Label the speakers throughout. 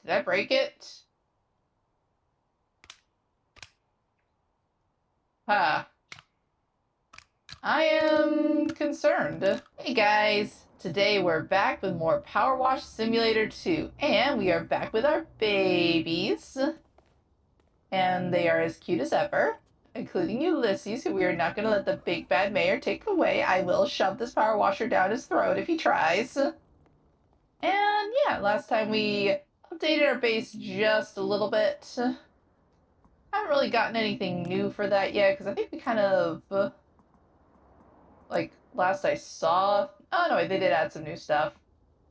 Speaker 1: Did I break it? Ah. I am concerned. Hey guys, today we're back with more PowerWash Simulator 2, and we are back with our babies. And they are as cute as ever, including Ulysses, who we are not going to let the big bad mayor take away. I will shove this power washer down his throat if he tries. And yeah, last time we updated our base just a little bit. I haven't really gotten anything new for that yet, because I think we kind of... like, last I saw... Oh, no, they did add some new stuff. I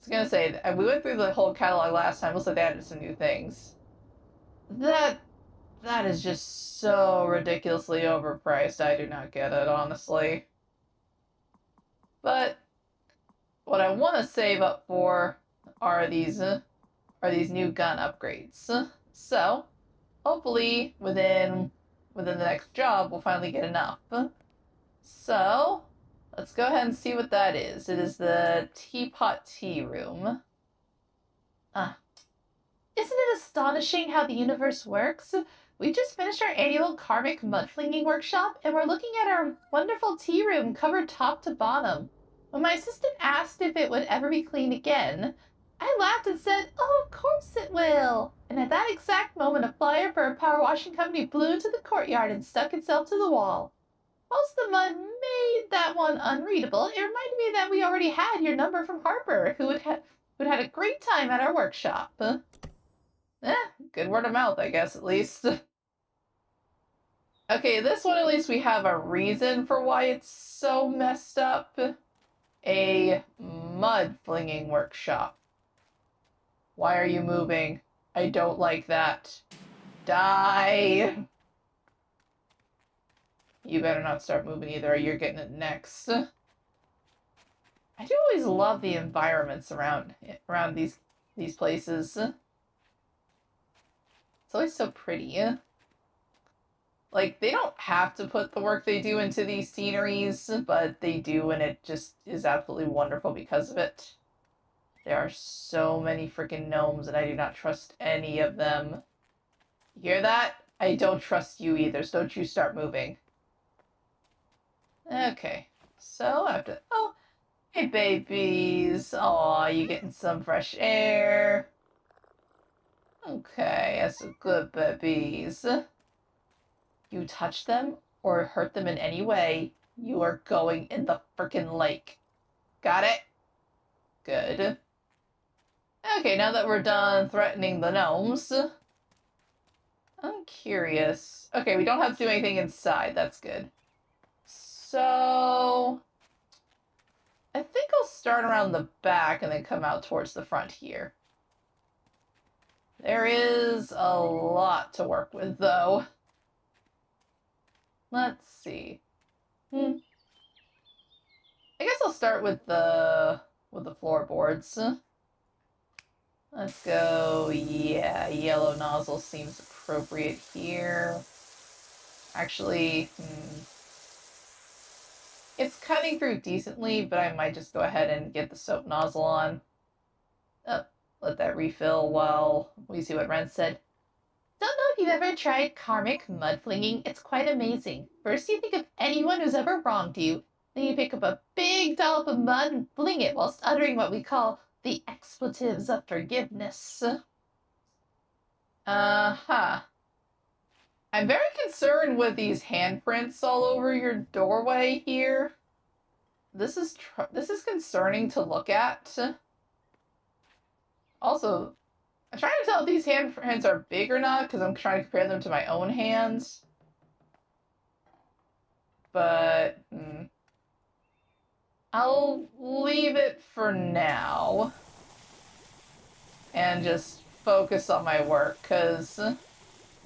Speaker 1: was gonna say, we went through the whole catalog last time. Looks like they added some new things. That is just so ridiculously overpriced. I do not get it, honestly. But what I want to save up for are these new gun upgrades. So, hopefully, within the next job, we'll finally get enough. So... let's go ahead and see what that is. It is the Teapot Tea Room. Isn't it astonishing how the universe works? We just finished our annual karmic mudflinging workshop, and we're looking at our wonderful tea room covered top to bottom. When my assistant asked if it would ever be cleaned again, I laughed and said, "Oh, of course it will!" And at that exact moment, a flyer for a power washing company blew into the courtyard and stuck itself to the wall. Most of the mud made that one unreadable. It reminded me that we already had your number from Harper, who had a great time at our workshop. Good word of mouth, I guess, at least. Okay, this one at least we have a reason for why it's so messed up. A mud flinging workshop. Why are you moving? I don't like that. Die! You better not start moving either, or you're getting it next. I do always love the environments around these places. It's always so pretty. Like, they don't have to put the work they do into these sceneries, but they do, and it just is absolutely wonderful because of it. There are so many freaking gnomes, and I do not trust any of them. You hear that? I don't trust you either, so don't you start moving. Okay, so after... oh, hey babies. Aw, you getting some fresh air. Okay, that's good babies. You touch them or hurt them in any way, you are going in the frickin' lake. Got it? Good. Okay, now that we're done threatening the gnomes, I'm curious. Okay, we don't have to do anything inside. That's good. So... I think I'll start around the back and then come out towards the front here. There is a lot to work with, though. Let's see. I guess I'll start with the floorboards. Let's go. Yeah, yellow nozzle seems appropriate here. Actually, it's cutting through decently, but I might just go ahead and get the soap nozzle on. Oh, let that refill while we see what Ren said. Don't know if you've ever tried karmic mud flinging. It's quite amazing. First you think of anyone who's ever wronged you, then you pick up a big dollop of mud and fling it whilst uttering what we call the expletives of forgiveness. Uh-huh. I'm very concerned with these handprints all over your doorway here. This is concerning to look at. Also, I'm trying to tell if these handprints are big or not, because I'm trying to compare them to my own hands. But, I'll leave it for now. And just focus on my work, because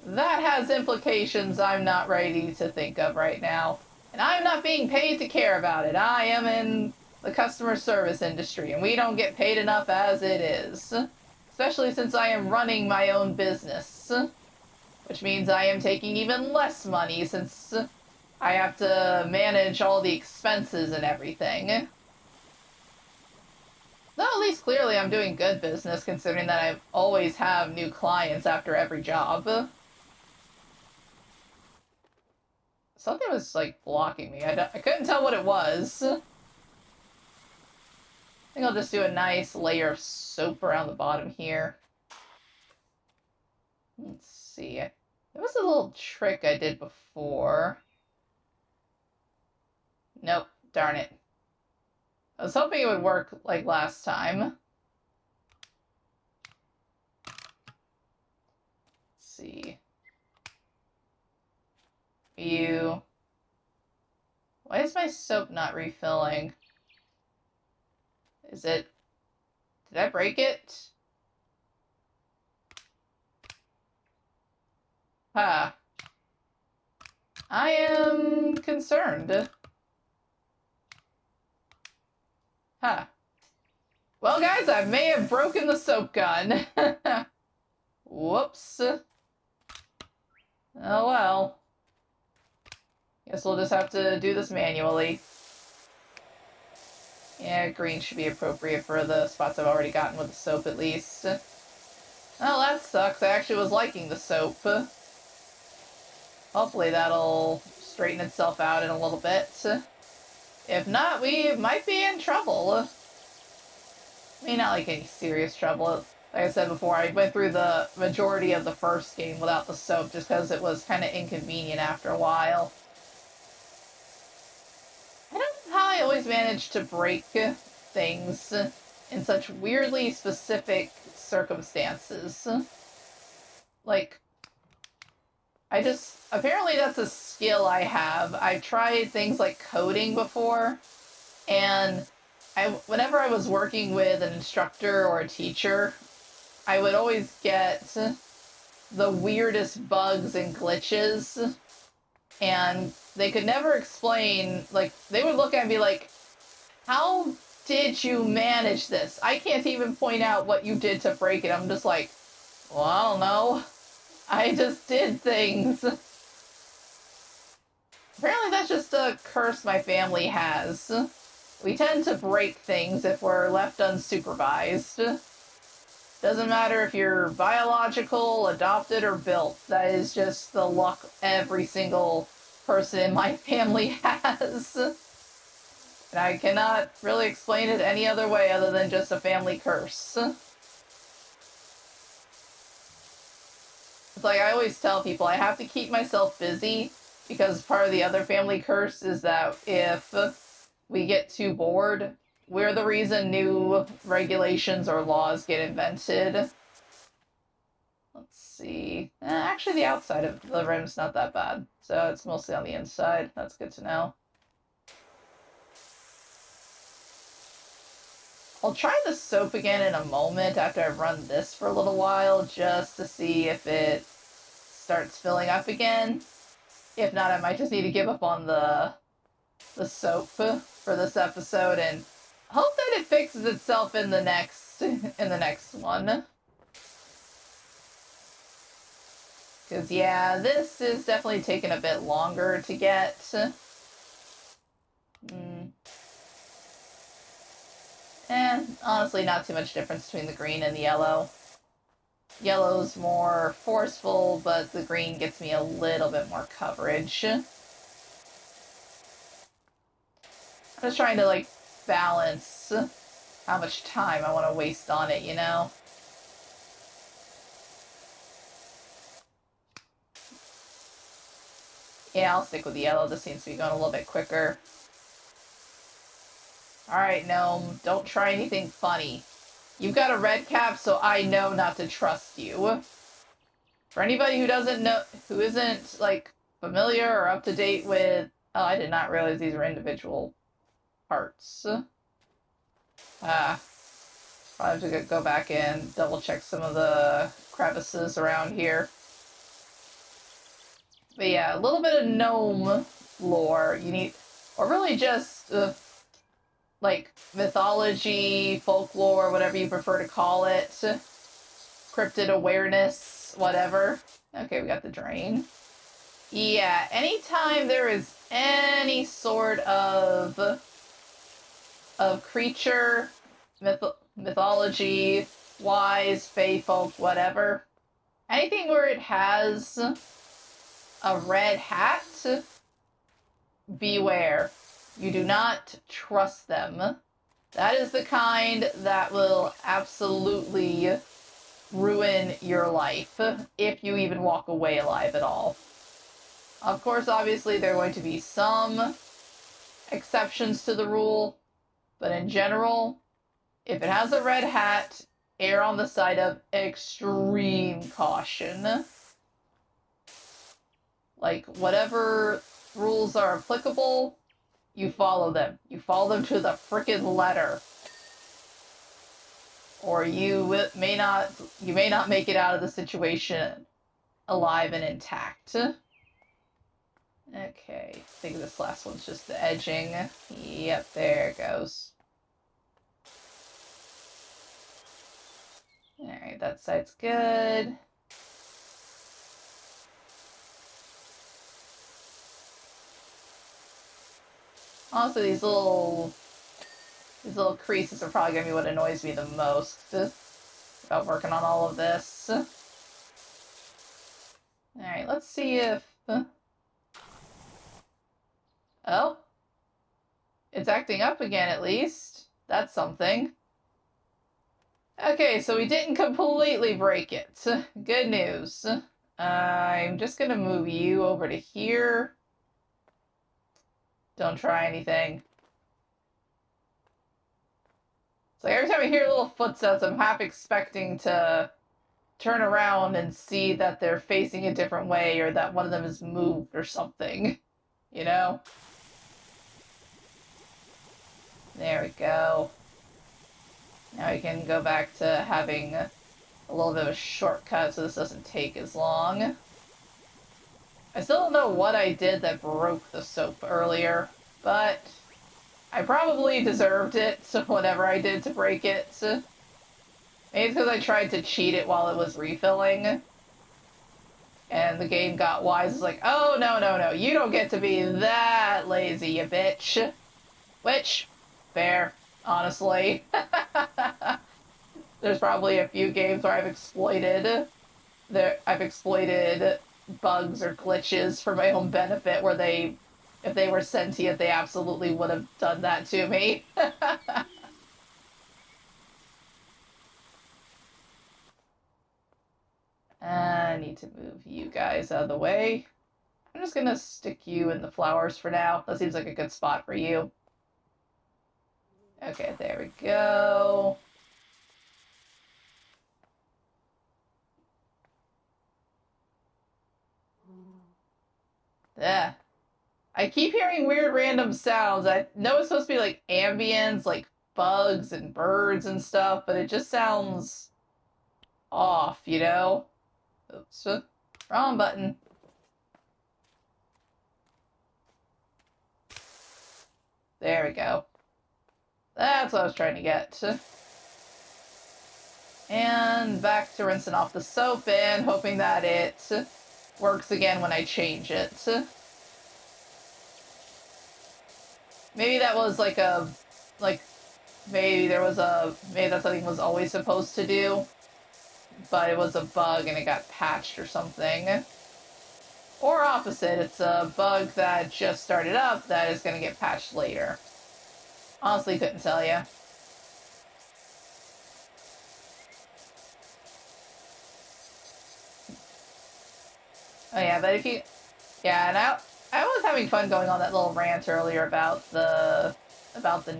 Speaker 1: that has implications I'm not ready to think of right now. And I'm not being paid to care about it. I am in the customer service industry, and we don't get paid enough as it is. Especially since I am running my own business. Which means I am taking even less money since I have to manage all the expenses and everything. So at least clearly I'm doing good business, considering that I always have new clients after every job. Something was, like, blocking me. I couldn't tell what it was. I think I'll just do a nice layer of soap around the bottom here. Let's see. There was a little trick I did before. Nope. Darn it. I was hoping it would work like last time. Let's see. Why is my soap not refilling? Did I break it? Ha. I am concerned. Ha. Well, guys, I may have broken the soap gun. Whoops. Oh, well. Guess we'll just have to do this manually. Yeah, green should be appropriate for the spots I've already gotten with the soap, at least. Oh, that sucks. I actually was liking the soap. Hopefully that'll straighten itself out in a little bit. If not, we might be in trouble. I mean, not like any serious trouble. Like I said before, I went through the majority of the first game without the soap just because it was kind of inconvenient after a while. I don't know how I always manage to break things in such weirdly specific circumstances. Like, apparently that's a skill I have. I've tried things like coding before, and whenever I was working with an instructor or a teacher, I would always get the weirdest bugs and glitches, and they could never explain, like, they would look at me like, how did you manage this? I can't even point out what you did to break it. I'm just like, well, I don't know. I just did things. Apparently that's just a curse my family has. We tend to break things if we're left unsupervised. Doesn't matter if you're biological, adopted, or built. That is just the luck every single person in my family has. And I cannot really explain it any other way other than just a family curse. It's like I always tell people, I have to keep myself busy because part of the other family curse is that if we get too bored, we're the reason new regulations or laws get invented. Let's see. Actually, the outside of the rim's not that bad, so it's mostly on the inside. That's good to know. I'll try the soap again in a moment after I've run this for a little while, just to see if it starts filling up again. If not, I might just need to give up on the soap for this episode and hope that it fixes itself in the next one. Because, yeah, this is definitely taking a bit longer to get. Honestly, not too much difference between the green and the yellow. Yellow's more forceful, but the green gets me a little bit more coverage. I'm just trying to, like, balance how much time I want to waste on it, you know? Yeah, I'll stick with the yellow. This seems to be going a little bit quicker. Alright, Gnome, don't try anything funny. You've got a red cap, so I know not to trust you. For anybody who doesn't know, who isn't, like, familiar or up to date with... Oh, I did not realize these were individual parts. Probably have to go back and double check some of the crevices around here. But yeah, a little bit of gnome lore. You need, or really just, like, mythology, folklore, whatever you prefer to call it. Cryptid awareness, whatever. Okay, we got the drain. Yeah, anytime there is any sort of creature, mythology, wise, fae folk, whatever. Anything where it has a red hat, beware. You do not trust them. That is the kind that will absolutely ruin your life, if you even walk away alive at all. Of course, obviously, there are going to be some exceptions to the rule, but in general, if it has a red hat, err on the side of extreme caution. Like, whatever rules are applicable, you follow them. You follow them to the frickin' letter. Or you may not make it out of the situation alive and intact. Okay, I think this last one's just the edging. Yep, there it goes. Alright, that side's good. Also, these little creases are probably going to be what annoys me the most about working on all of this. Alright, let's see if... Oh. It's acting up again, at least. That's something. Okay, so we didn't completely break it. Good news. I'm just gonna move you over to here. Don't try anything. It's like every time I hear little footsteps, I'm half expecting to turn around and see that they're facing a different way or that one of them is moved or something. You know? There we go. Now we can go back to having a little bit of a shortcut so this doesn't take as long. I still don't know what I did that broke the soap earlier, but I probably deserved it, so whatever I did to break it. Maybe it's because I tried to cheat it while it was refilling. And the game got wise. It's like, oh, no, you don't get to be that lazy, you bitch. Which, fair, honestly. There's probably a few games where I've exploited bugs or glitches for my own benefit where if they were sentient, they absolutely would have done that to me. I need to move you guys out of the way. I'm just gonna stick you in the flowers for now. That seems like a good spot for you. Okay, there we go. Yeah. I keep hearing weird random sounds. I know it's supposed to be like ambience, like bugs and birds and stuff, but it just sounds off, you know? Oops. Wrong button. There we go. That's what I was trying to get. And back to rinsing off the soap and hoping that it works again when I change it. Maybe that was maybe that's something was always supposed to do, but it was a bug and it got patched or something. Or opposite, it's a bug that just started up that is going to get patched later. Honestly, couldn't tell you. Oh yeah, but if you... Yeah, and I was having fun going on that little rant earlier about the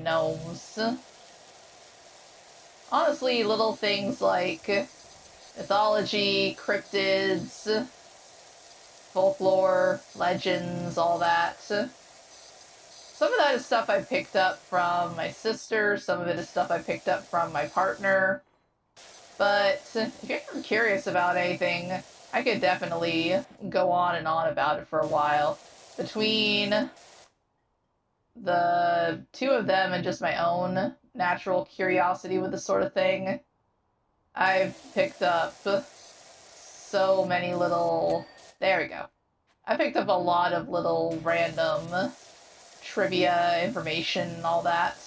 Speaker 1: gnomes. Honestly, little things like mythology, cryptids, folklore, legends, all that. Some of that is stuff I picked up from my sister, some of it is stuff I picked up from my partner. But if you're ever curious about anything, I could definitely go on and on about it for a while. Between the two of them and just my own natural curiosity with this sort of thing, I've picked up so many little... There we go. I picked up a lot of little random trivia, information, and all that.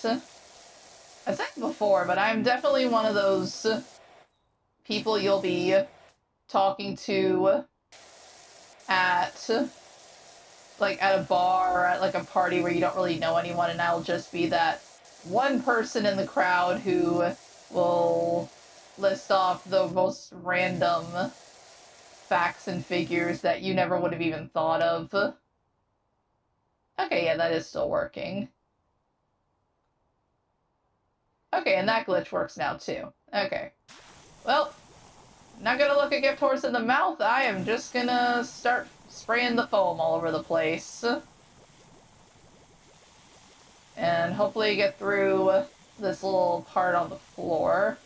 Speaker 1: I said it before, but I'm definitely one of those people you'll be talking to at, like, at a bar or at, like, a party where you don't really know anyone, and I'll just be that one person in the crowd who will list off the most random facts and figures that you never would have even thought of. Okay, yeah, that is still working. Okay, and that glitch works now, too. Okay. Well, not gonna look a gift horse in the mouth. I am just gonna start spraying the foam all over the place. And hopefully get through this little part on the floor.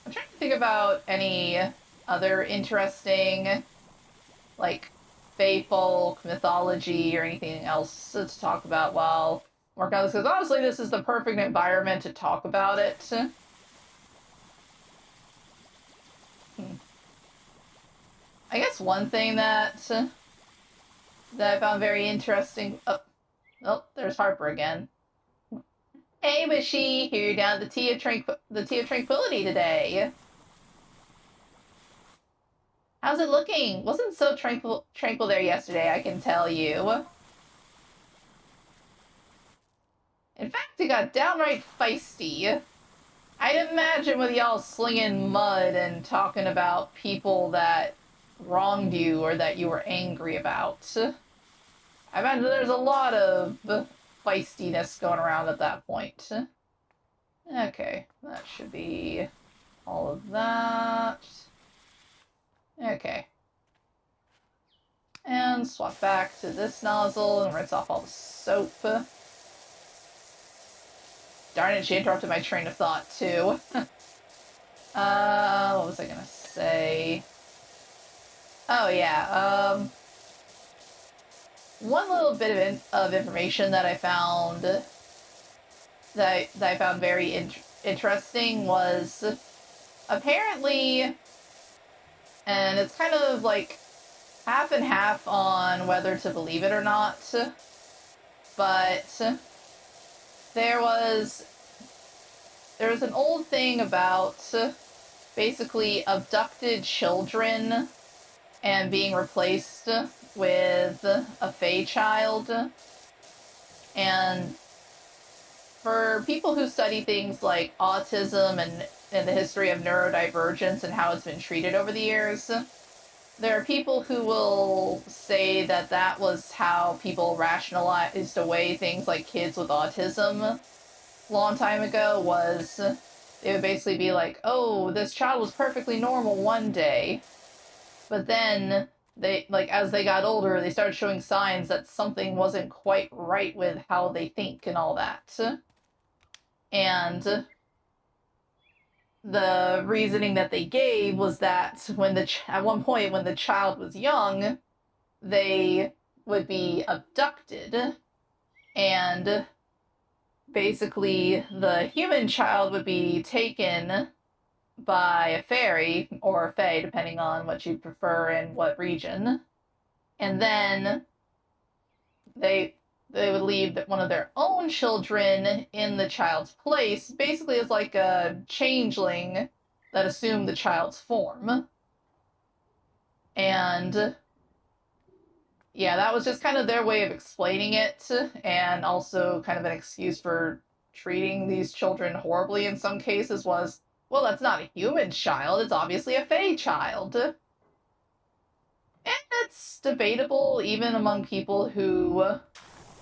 Speaker 1: I'm trying to think about any other interesting, like, fae folk, mythology, or anything else to talk about while working on this, because honestly, this is the perfect environment to talk about it. I guess one thing that I found very interesting... Oh, there's Harper again. Hey, Wishy, here down at the Tea of Tranquility today. How's it looking? Wasn't so tranquil there yesterday, I can tell you. In fact, it got downright feisty. I'd imagine with y'all slinging mud and talking about people that wronged you or that you were angry about. I imagine there's a lot of feistiness going around at that point. Okay, that should be all of that. Okay. And swap back to this nozzle and rinse off all the soap. Darn it, she interrupted my train of thought, too. What was I gonna say? Oh, yeah, one little bit of information that I found that I found very interesting was apparently, and it's kind of like half and half on whether to believe it or not, but there was an old thing about basically abducted children and being replaced with a fae child. And for people who study things like autism and the history of neurodivergence and how it's been treated over the years, there are people who will say that that was how people rationalized away things like kids with autism a long time ago. Was they would basically be like, oh, this child was perfectly normal one day, but then they, like, as they got older, they started showing signs that something wasn't quite right with how they think and all that. And the reasoning that they gave was that at one point when the child was young, they would be abducted, and basically the human child would be taken by a fairy or a fae, depending on what you prefer and what region, and then they would leave one of their own children in the child's place, basically as like a changeling that assumed the child's form. And yeah, that was just kind of their way of explaining it, and also kind of an excuse for treating these children horribly in some cases was, well, that's not a human child, it's obviously a fae child. And it's debatable even among people who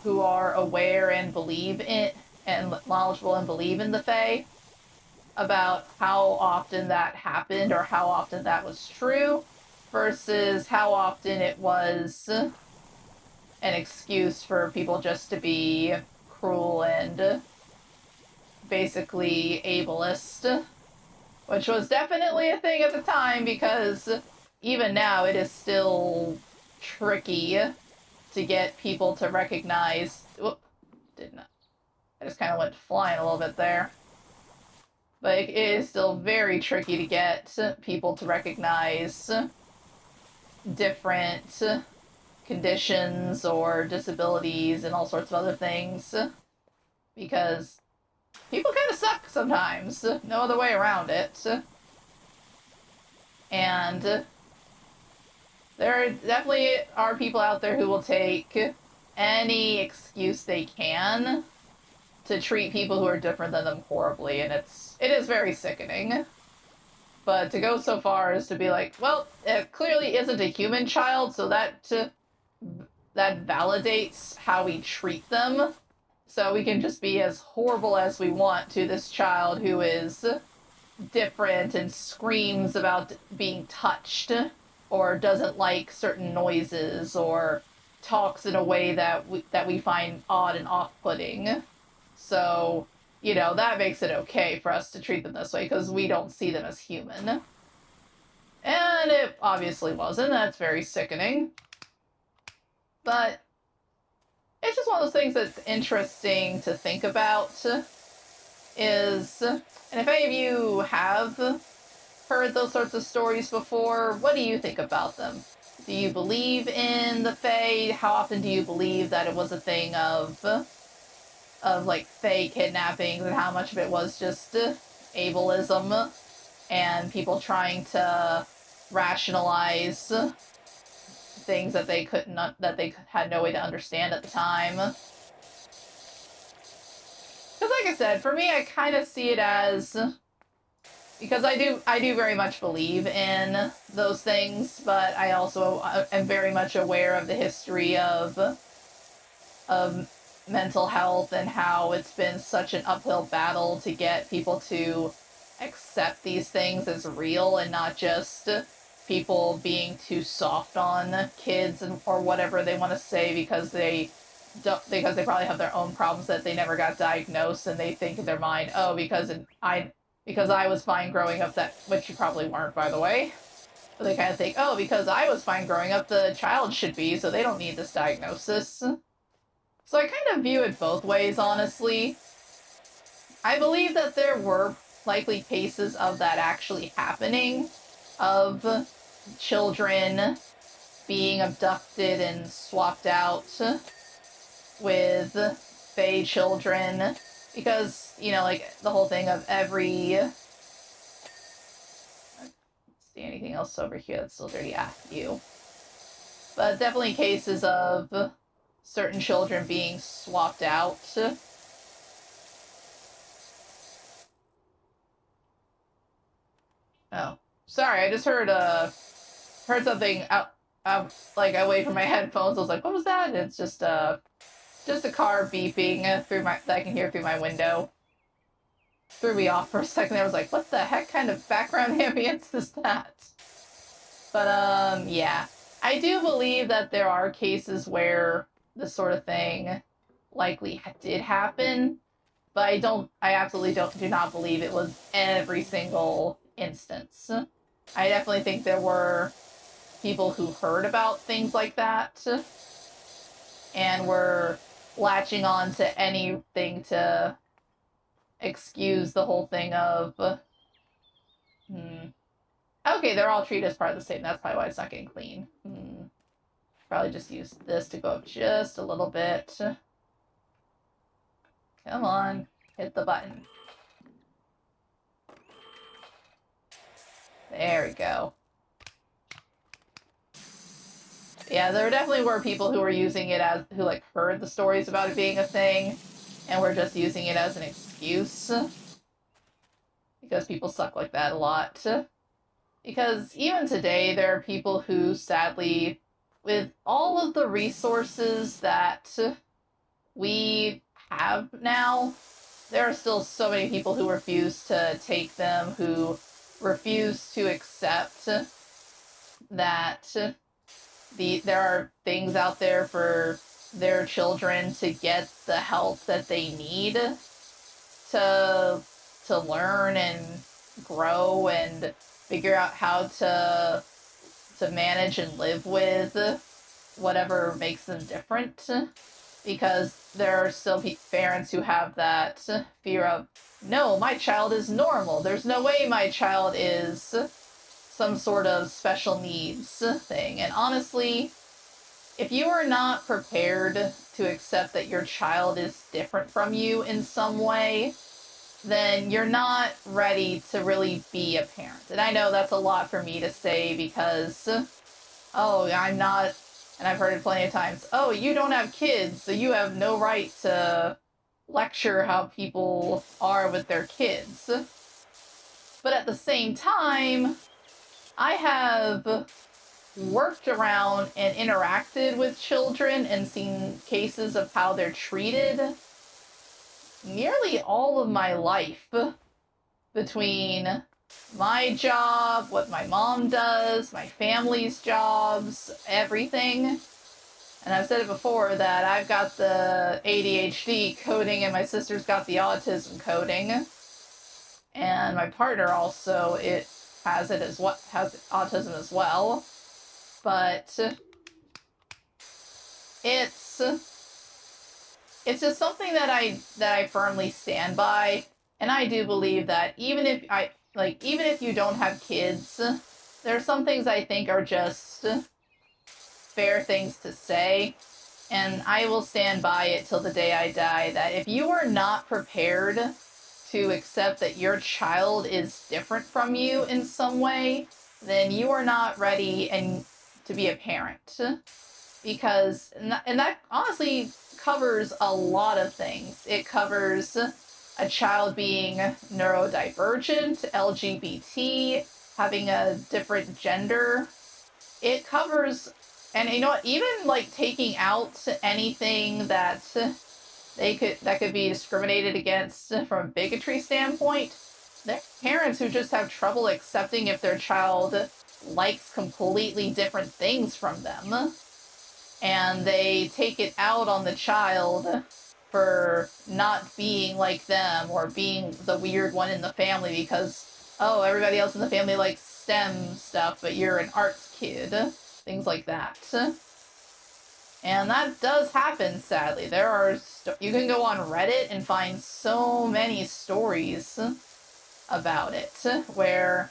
Speaker 1: are aware and believe in and knowledgeable and believe in the fae about how often that happened or how often that was true versus how often it was an excuse for people just to be cruel and basically ableist, which was definitely a thing at the time, because even now it is still tricky to get people to recognize... Whoop, didn't I? I just kind of went flying a little bit there. But it is still very tricky to get people to recognize different conditions or disabilities and all sorts of other things, because people kind of suck sometimes. No other way around it. And there definitely are people out there who will take any excuse they can to treat people who are different than them horribly, and it is very sickening. But to go so far as to be like, well, it clearly isn't a human child, so that validates how we treat them. So we can just be as horrible as we want to this child who is different and screams about being touched, or doesn't like certain noises, or talks in a way that we find odd and off-putting. So, that makes it okay for us to treat them this way, because we don't see them as human. And it obviously wasn't. That's very sickening. But it's just one of those things that's interesting to think about. And if any of you have heard those sorts of stories before, what do you think about them? Do you believe in the Fae? How often do you believe that it was a thing of like Fae kidnappings, and how much of it was just ableism and people trying to rationalize things that they had no way to understand at the time? Because like I said, for me, I kind of see it as, because I do very much believe in those things, but I also am very much aware of the history of mental health and how it's been such an uphill battle to get people to accept these things as real, and not just people being too soft on kids or whatever they want to say, because they probably have their own problems that they never got diagnosed, and they think in their mind, oh, because I was fine growing up, which you probably weren't, by the way. But they kind of think, oh, because I was fine growing up, the child should be, so they don't need this diagnosis. So I kind of view it both ways, honestly. I believe that there were likely cases of that actually happening, of children being abducted and swapped out with Fae children, because, like, the whole thing of every... see anything else over here that's still dirty? You. But definitely cases of certain children being swapped out. Oh, sorry, I just heard something out, like, away from my headphones. I was like, what was that? And it's just a car beeping that I can hear through my window. Threw me off for a second. I was like, what the heck kind of background ambience is that? But, yeah. I do believe that there are cases where this sort of thing likely did happen, but I absolutely do not believe it was every single instance. I definitely think there were people who heard about things like that and were latching on to anything to excuse the whole thing of, okay, they're all treated as part of the same. That's probably why it's not getting clean. Probably just use this to go up just a little bit. Come on, hit the button. There we go. Yeah, there definitely were people who were using it who heard the stories about it being a thing, and were just using it as an excuse. Because people suck like that a lot. Because even today, there are people who, sadly, with all of the resources that we have now, there are still so many people who refuse to take them, who refuse to accept that there are things out there for their children to get the help that they need to learn and grow and figure out how to manage and live with whatever makes them different. because there are still parents who have that fear of, no, my child is normal. There's no way my child is some sort of special needs thing. And honestly, if you are not prepared to accept that your child is different from you in some way, then you're not ready to really be a parent. And I know that's a lot for me to say because, oh, I'm not, and I've heard it plenty of times, oh, you don't have kids, so you have no right to lecture how people are with their kids. But at the same time, I have worked around and interacted with children and seen cases of how they're treated nearly all of my life, between my job, what my mom does, my family's jobs, everything. And I've said it before that I've got the ADHD coding and my sister's got the autism coding. And my partner also has autism as well. But it's just something that I firmly stand by, and I do believe that even if you don't have kids, there are some things I think are just fair things to say, and I will stand by it till the day I die, that if you are not prepared to accept that your child is different from you in some way, then you are not ready to be a parent. Because, and that honestly covers a lot of things. It covers a child being neurodivergent, LGBT, having a different gender. It covers, and you know what, even like taking out anything that could be discriminated against from a bigotry standpoint. There are parents who just have trouble accepting if their child likes completely different things from them. And they take it out on the child for not being like them or being the weird one in the family because, oh, everybody else in the family likes STEM stuff, but you're an arts kid. Things like that. And that does happen, sadly. You can go on Reddit and find so many stories about it where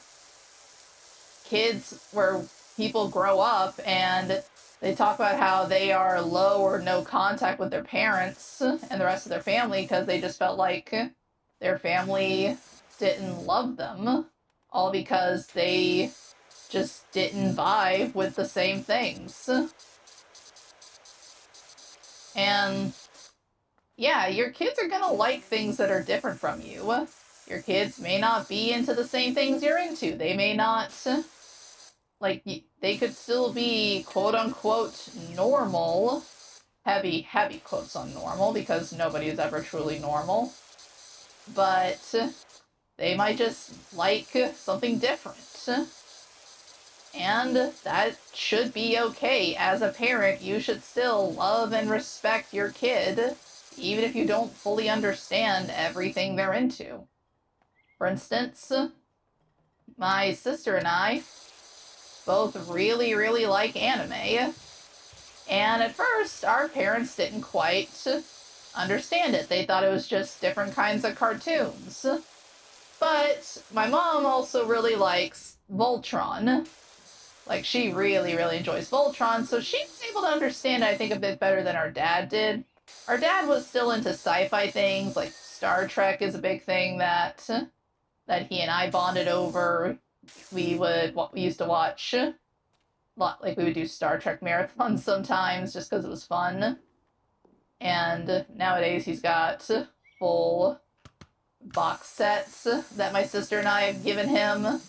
Speaker 1: people grow up and they talk about how they are low or no contact with their parents and the rest of their family because they just felt like their family didn't love them, all because they just didn't vibe with the same things. And yeah, your kids are gonna like things that are different from you. Your kids may not be into the same things you're into. They may not, they could still be quote-unquote normal. Heavy quotes on normal, because nobody is ever truly normal. But they might just like something different. And that should be okay. As a parent, you should still love and respect your kid, even if you don't fully understand everything they're into. For instance, my sister and I both really, really like anime. And at first, our parents didn't quite understand it. They thought it was just different kinds of cartoons. But my mom also really likes Voltron. Like, she really, really enjoys Voltron, so she was able to understand, I think, a bit better than our dad did. Our dad was still into sci-fi things, like Star Trek is a big thing that he and I bonded over. We used to watch, we would do Star Trek marathons sometimes, just because it was fun. And nowadays he's got full box sets that my sister and I have given him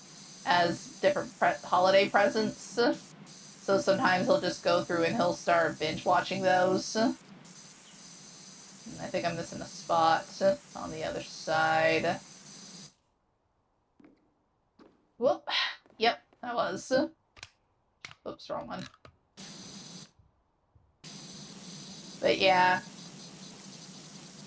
Speaker 1: as different holiday presents. So sometimes he'll just go through and he'll start binge watching those. And I think I'm missing a spot on the other side. Whoop. Yep, that was. Oops, wrong one. But yeah.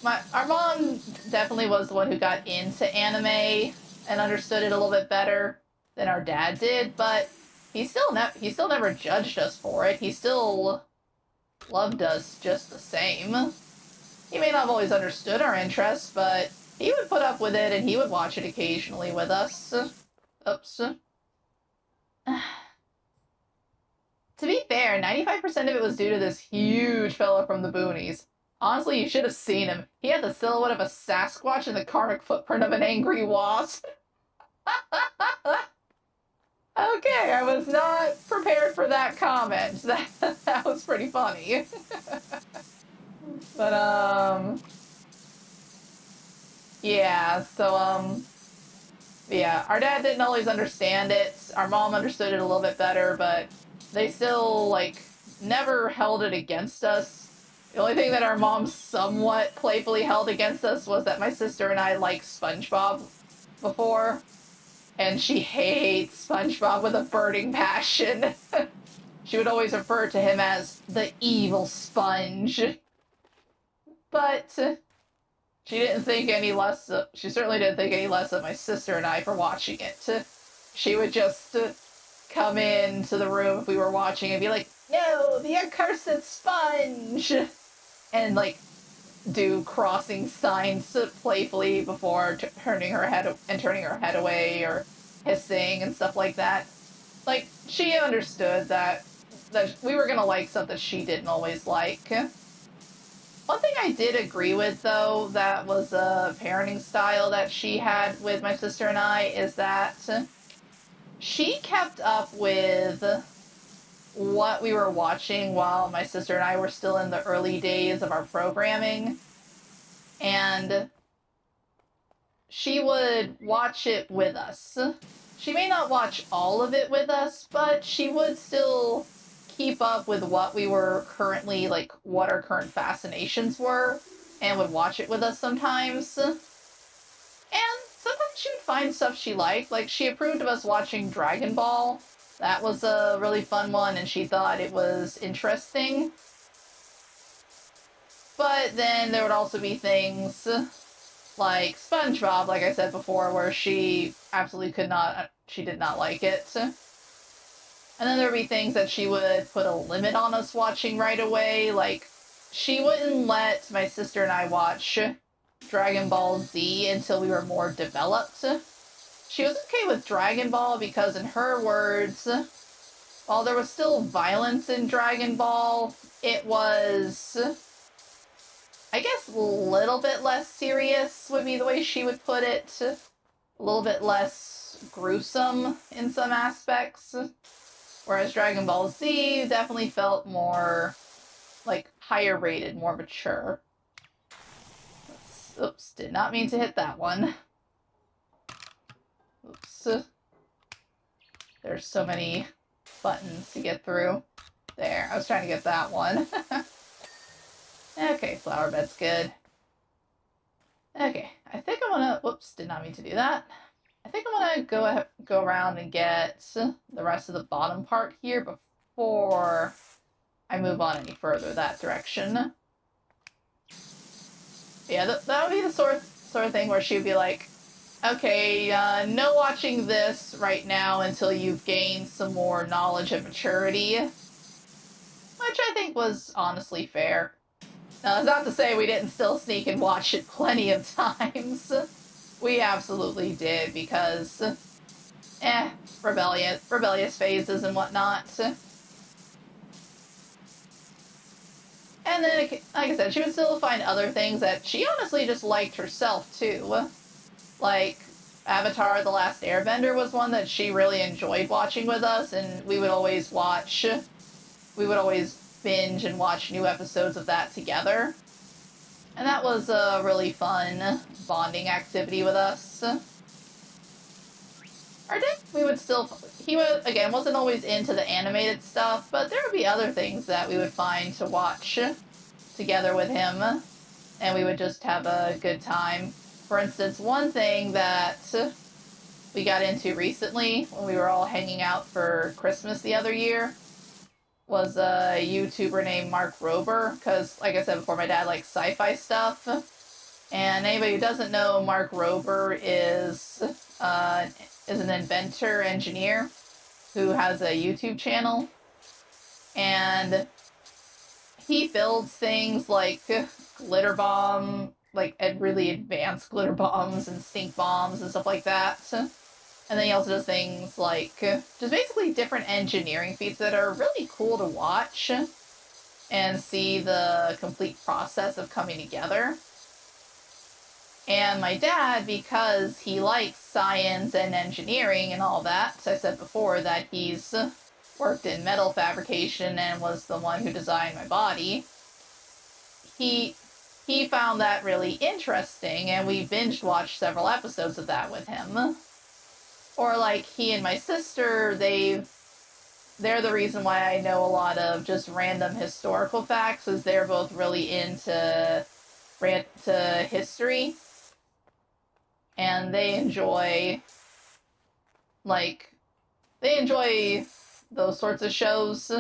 Speaker 1: Our mom definitely was the one who got into anime and understood it a little bit better than our dad did, but he still never judged us for it. He still loved us just the same. He may not have always understood our interests, but he would put up with it and he would watch it occasionally with us. Oops. To be fair, 95% of it was due to this huge fella from the boonies. Honestly, you should have seen him. He had the silhouette of a Sasquatch and the karmic footprint of an angry wasp. Okay, I was not prepared for that comment. That was pretty funny. But, yeah, so, yeah, our dad didn't always understand it. Our mom understood it a little bit better, but they still, like, never held it against us. The only thing that our mom somewhat playfully held against us was that my sister and I liked SpongeBob before, and she hates SpongeBob with a burning passion. She would always refer to him as the evil sponge. But she didn't think any less of, she certainly didn't think any less of my sister and I for watching it. She would just come into the room if we were watching and be like, "No, the accursed sponge!" And, like, do crossing signs playfully before turning her head away, or hissing and stuff like that. Like, she understood that we were gonna like stuff that she didn't always like. One thing I did agree with, though, that was a parenting style that she had with my sister and I, is that she kept up with what we were watching while my sister and I were still in the early days of our programming. And she would watch it with us. She may not watch all of it with us, but she would still keep up with what we were currently, like, what our current fascinations were, and would watch it with us sometimes. And sometimes she would find stuff she liked. Like, she approved of us watching Dragon Ball. That was a really fun one, and she thought it was interesting. But then there would also be things like SpongeBob, like I said before, where she absolutely she did not like it. And then there would be things that she would put a limit on us watching right away. Like, she wouldn't let my sister and I watch Dragon Ball Z until we were more developed. She was okay with Dragon Ball because, in her words, while there was still violence in Dragon Ball, it was, I guess, a little bit less serious would be the way she would put it. A little bit less gruesome in some aspects. Whereas Dragon Ball Z definitely felt more, like, higher rated, more mature. Oops, did not mean to hit that one. Oops. There's so many buttons to get through. There, I was trying to get that one. Okay, flower bed's good. Okay, I think I want to... Whoops, did not mean to do that. I think I want to go around and get the rest of the bottom part here before I move on any further that direction. Yeah, that would be the sort of thing where she'd be like, okay, no watching this right now until you've gained some more knowledge and maturity. Which I think was honestly fair. Now, it's not to say we didn't still sneak and watch it plenty of times. We absolutely did, because, rebellious phases and whatnot. And then, like I said, she would still find other things that she honestly just liked herself, too. Like, Avatar: The Last Airbender was one that she really enjoyed watching with us, and we would always binge and watch new episodes of that together. And that was a really fun bonding activity with us. Our dad, he wasn't always into the animated stuff, but there would be other things that we would find to watch together with him, and we would just have a good time. For instance, one thing that we got into recently when we were all hanging out for Christmas the other year was a YouTuber named Mark Rober, because, like I said before, my dad likes sci-fi stuff. And anybody who doesn't know, Mark Rober is an inventor, engineer, who has a YouTube channel. And he builds things like glitter bomb, like really advanced glitter bombs and stink bombs and stuff like that. And then he also does things like just basically different engineering feats that are really cool to watch and see the complete process of coming together. And my dad, because he likes science and engineering and all that, I said before that he's worked in metal fabrication and was the one who designed my body, he found that really interesting, and we binge watched several episodes of that with him. Or like he and my sister, they're the reason why I know a lot of just random historical facts, is they're both really into history. And they enjoy those sorts of shows.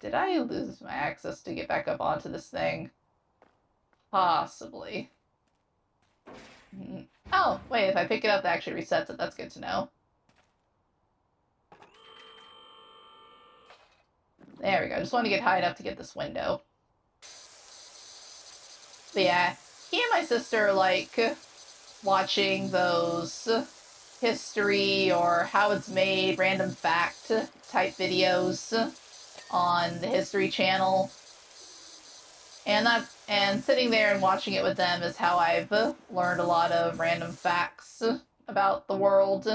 Speaker 1: Did I lose my access to get back up onto this thing? Possibly. Oh, wait, if I pick it up, that actually resets it. That's good to know. There we go. I just want to get high enough to get this window. But yeah, he and my sister like watching those history or how it's made, random fact type videos on the History Channel. And sitting there and watching it with them is how I've learned a lot of random facts about the world.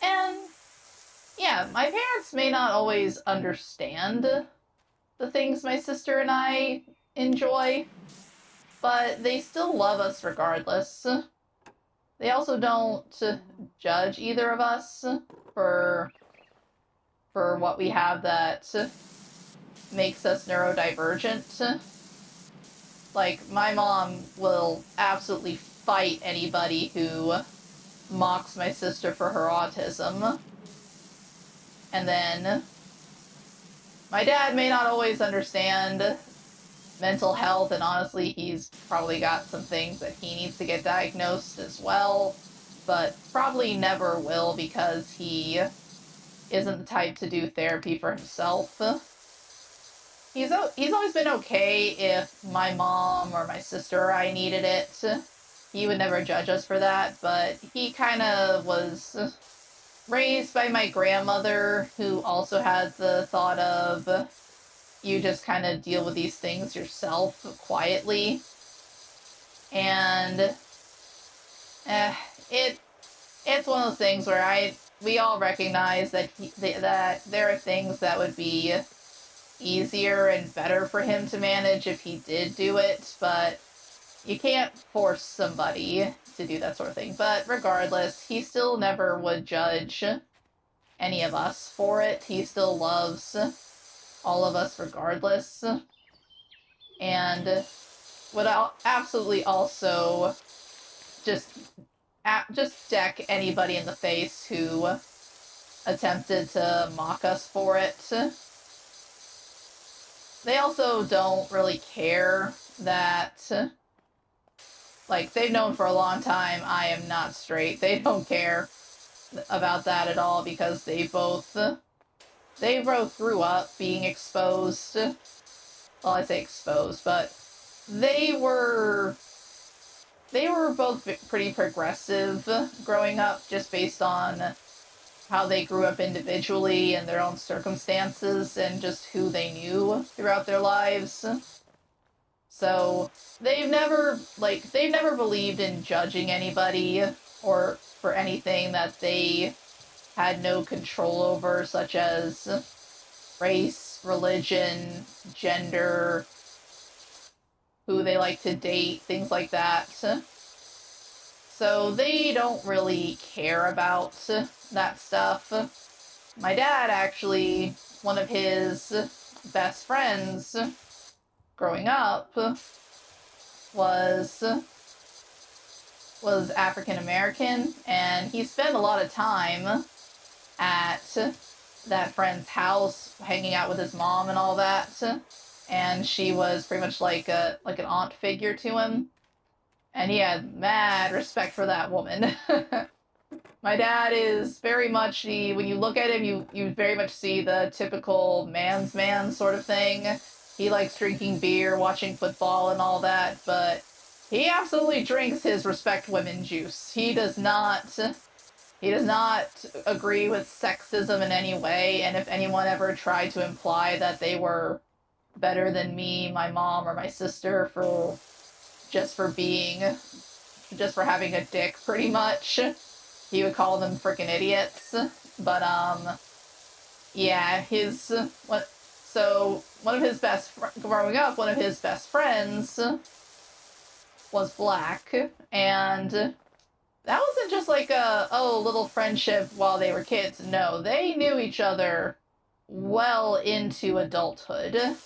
Speaker 1: And yeah, my parents may not always understand the things my sister and I enjoy, but they still love us regardless. They also don't judge either of us for what we have that makes us neurodivergent. Like, my mom will absolutely fight anybody who mocks my sister for her autism. And then my dad may not always understand mental health, and honestly, he's probably got some things that he needs to get diagnosed as well, but probably never will because he isn't the type to do therapy for himself. He's always been okay if my mom or my sister or I needed it. He would never judge us for that, but he kind of was raised by my grandmother, who also has the thought of you just kind of deal with these things yourself quietly. And it's one of those things where we all recognize that that there are things that would be easier and better for him to manage if he did do it, but you can't force somebody to do that sort of thing. But regardless, he still never would judge any of us for it. He still loves all of us regardless, and would absolutely also just deck anybody in the face who attempted to mock us for it. They also don't really care that, like, they've known for a long time I am not straight. They don't care about that at all because they both grew up being exposed. Well, I say exposed, but they were both pretty progressive growing up, just based on how they grew up individually and their own circumstances and just who they knew throughout their lives. So they've never believed in judging anybody or for anything that they had no control over, such as race, religion, gender, who they like to date, things like that. So they don't really care about that stuff. My dad, actually, one of his best friends growing up was African American, and he spent a lot of time at that friend's house hanging out with his mom and all that, and she was pretty much like an aunt figure to him, and he had mad respect for that woman. My dad is very much when you look at him, you very much see the typical man's man sort of thing. He likes drinking beer, watching football, and all that, but he absolutely drinks his respect women juice. He does not agree with sexism in any way, and if anyone ever tried to imply that they were better than me, my mom, or my sister just for having a dick, pretty much, he would call them freaking idiots. But, yeah, growing up, one of his best friends was black, and that wasn't just like little friendship while they were kids. No, they knew each other well into adulthood.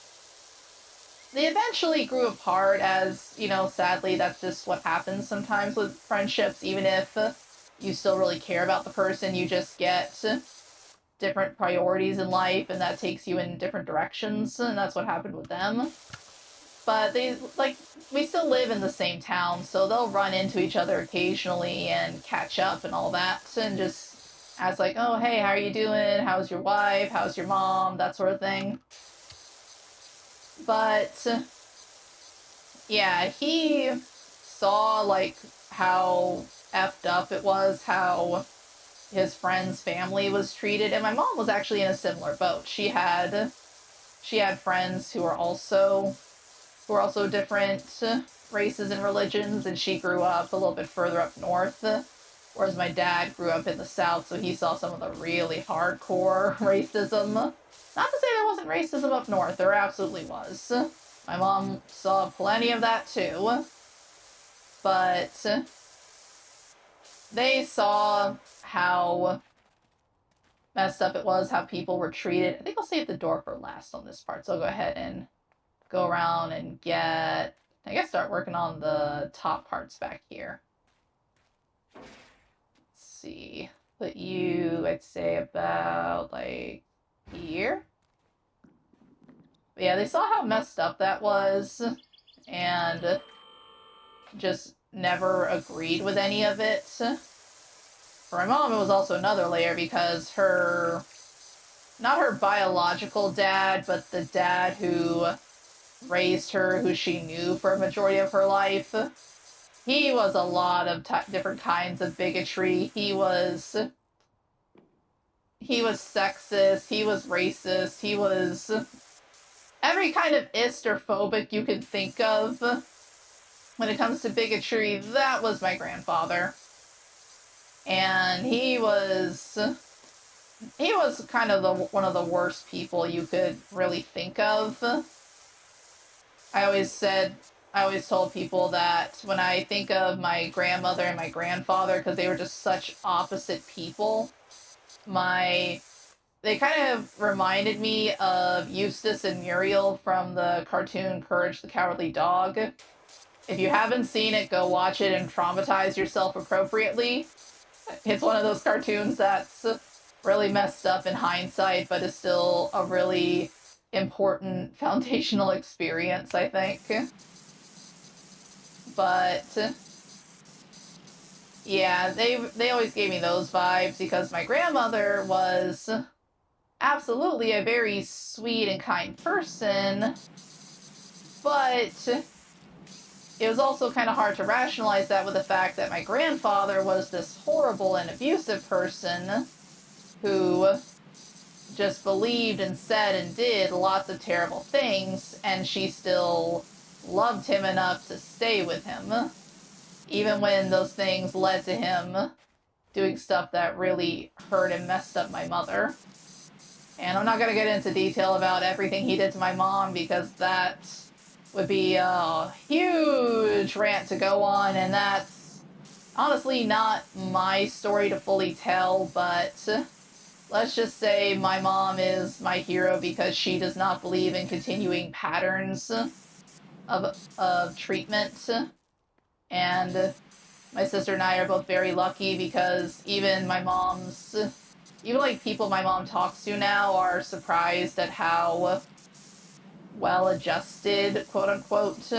Speaker 1: They eventually grew apart as, sadly, that's just what happens sometimes with friendships. Even if you still really care about the person, you just get different priorities in life, and that takes you in different directions, and that's what happened with them. But we still live in the same town, so they'll run into each other occasionally and catch up and all that, and just ask like, oh, hey, how are you doing? How's your wife? How's your mom? That sort of thing. But, yeah, he saw, like, how effed up it was, how his friend's family was treated, and my mom was actually in a similar boat. She had friends who were also different races and religions, and she grew up a little bit further up north, whereas my dad grew up in the south, so he saw some of the really hardcore racism. Not to say there wasn't racism up north, there absolutely was. My mom saw plenty of that too, but they saw how messed up it was, how people were treated. I think I'll save the door for last on this part, so I'll go ahead and go around and start working on the top parts back here. Let's see. Put you, I'd say, about, like, here. But yeah, they saw how messed up that was, and just never agreed with any of it. For my mom, it was also another layer, because not her biological dad, but the dad who raised her, who she knew for a majority of her life, he was a lot of different kinds of bigotry. He was sexist, he was racist, he was every kind of ist or phobic you could think of. When it comes to bigotry, that was my grandfather. And he was kind of one of the worst people you could really think of. I always told people that when I think of my grandmother and my grandfather, because they were just such opposite people, they kind of reminded me of Eustace and Muriel from the cartoon Courage the Cowardly Dog. If you haven't seen it, go watch it and traumatize yourself appropriately. It's one of those cartoons that's really messed up in hindsight, but is still a really important foundational experience, I think. But yeah, they always gave me those vibes, because my grandmother was absolutely a very sweet and kind person, but it was also kind of hard to rationalize that with the fact that my grandfather was this horrible and abusive person who just believed and said and did lots of terrible things, and she still loved him enough to stay with him, even when those things led to him doing stuff that really hurt and messed up my mother. And I'm not going to get into detail about everything he did to my mom, because that would be a huge rant to go on, and that's honestly not my story to fully tell, but let's just say my mom is my hero because she does not believe in continuing patterns of treatment. And my sister and I are both very lucky, because even people my mom talks to now are surprised at how well-adjusted, quote-unquote,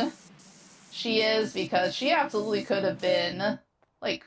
Speaker 1: she is, because she absolutely could have been, like,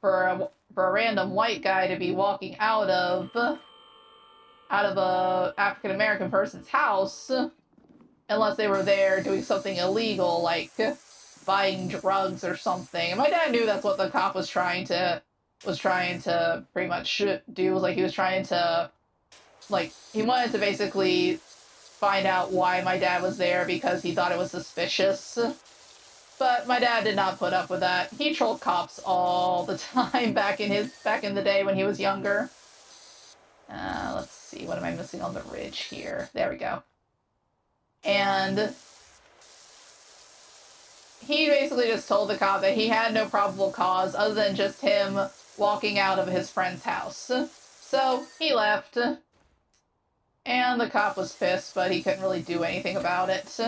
Speaker 1: for a random white guy to be walking out of a African American person's house, unless they were there doing something illegal, like buying drugs or something. And my dad knew that's what the cop was trying to pretty much do. Was like he was trying to, like, he wanted to basically find out why my dad was there because he thought it was suspicious. But my dad did not put up with that. He trolled cops all the time back in the day when he was younger. Let's see, what am I missing on the ridge here? There we go. And he basically just told the cop that he had no probable cause other than just him walking out of his friend's house. So he left. And the cop was pissed, but he couldn't really do anything about it.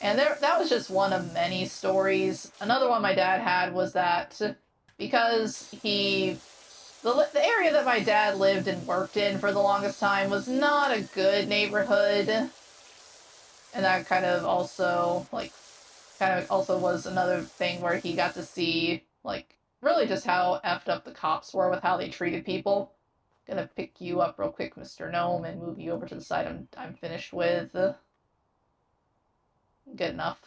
Speaker 1: And that was just one of many stories. Another one my dad had was that because the area that my dad lived and worked in for the longest time was not a good neighborhood. And that kind of also was another thing where he got to see, like, really just how effed up the cops were with how they treated people. Gonna pick you up real quick, Mr. Gnome, and move you over to the side I'm finished with. Good enough.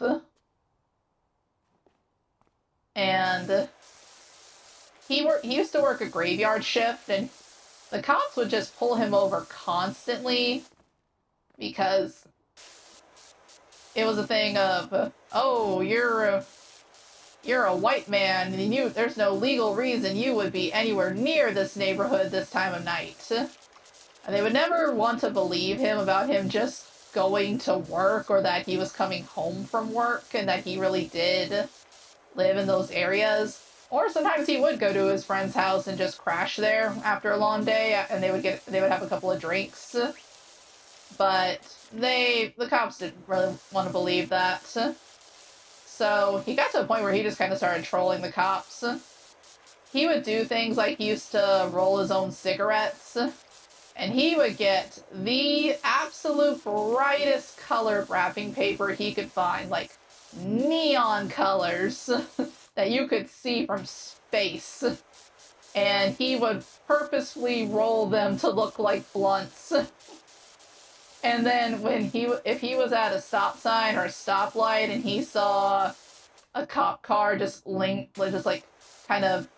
Speaker 1: And he used to work a graveyard shift, and the cops would just pull him over constantly because it was a thing of, oh, you're a white man, and there's no legal reason you would be anywhere near this neighborhood this time of night. And they would never want to believe him about him just going to work, or that he was coming home from work and that he really did live in those areas. Or sometimes he would go to his friend's house and just crash there after a long day, and they would have a couple of drinks. But the cops didn't really want to believe that. So he got to a point where he just kind of started trolling the cops. He would do things like he used to roll his own cigarettes, and he would get the absolute brightest colored wrapping paper he could find, like neon colors that you could see from space. And he would purposefully roll them to look like blunts. And then if he was at a stop sign or a stoplight and he saw a cop car just kind of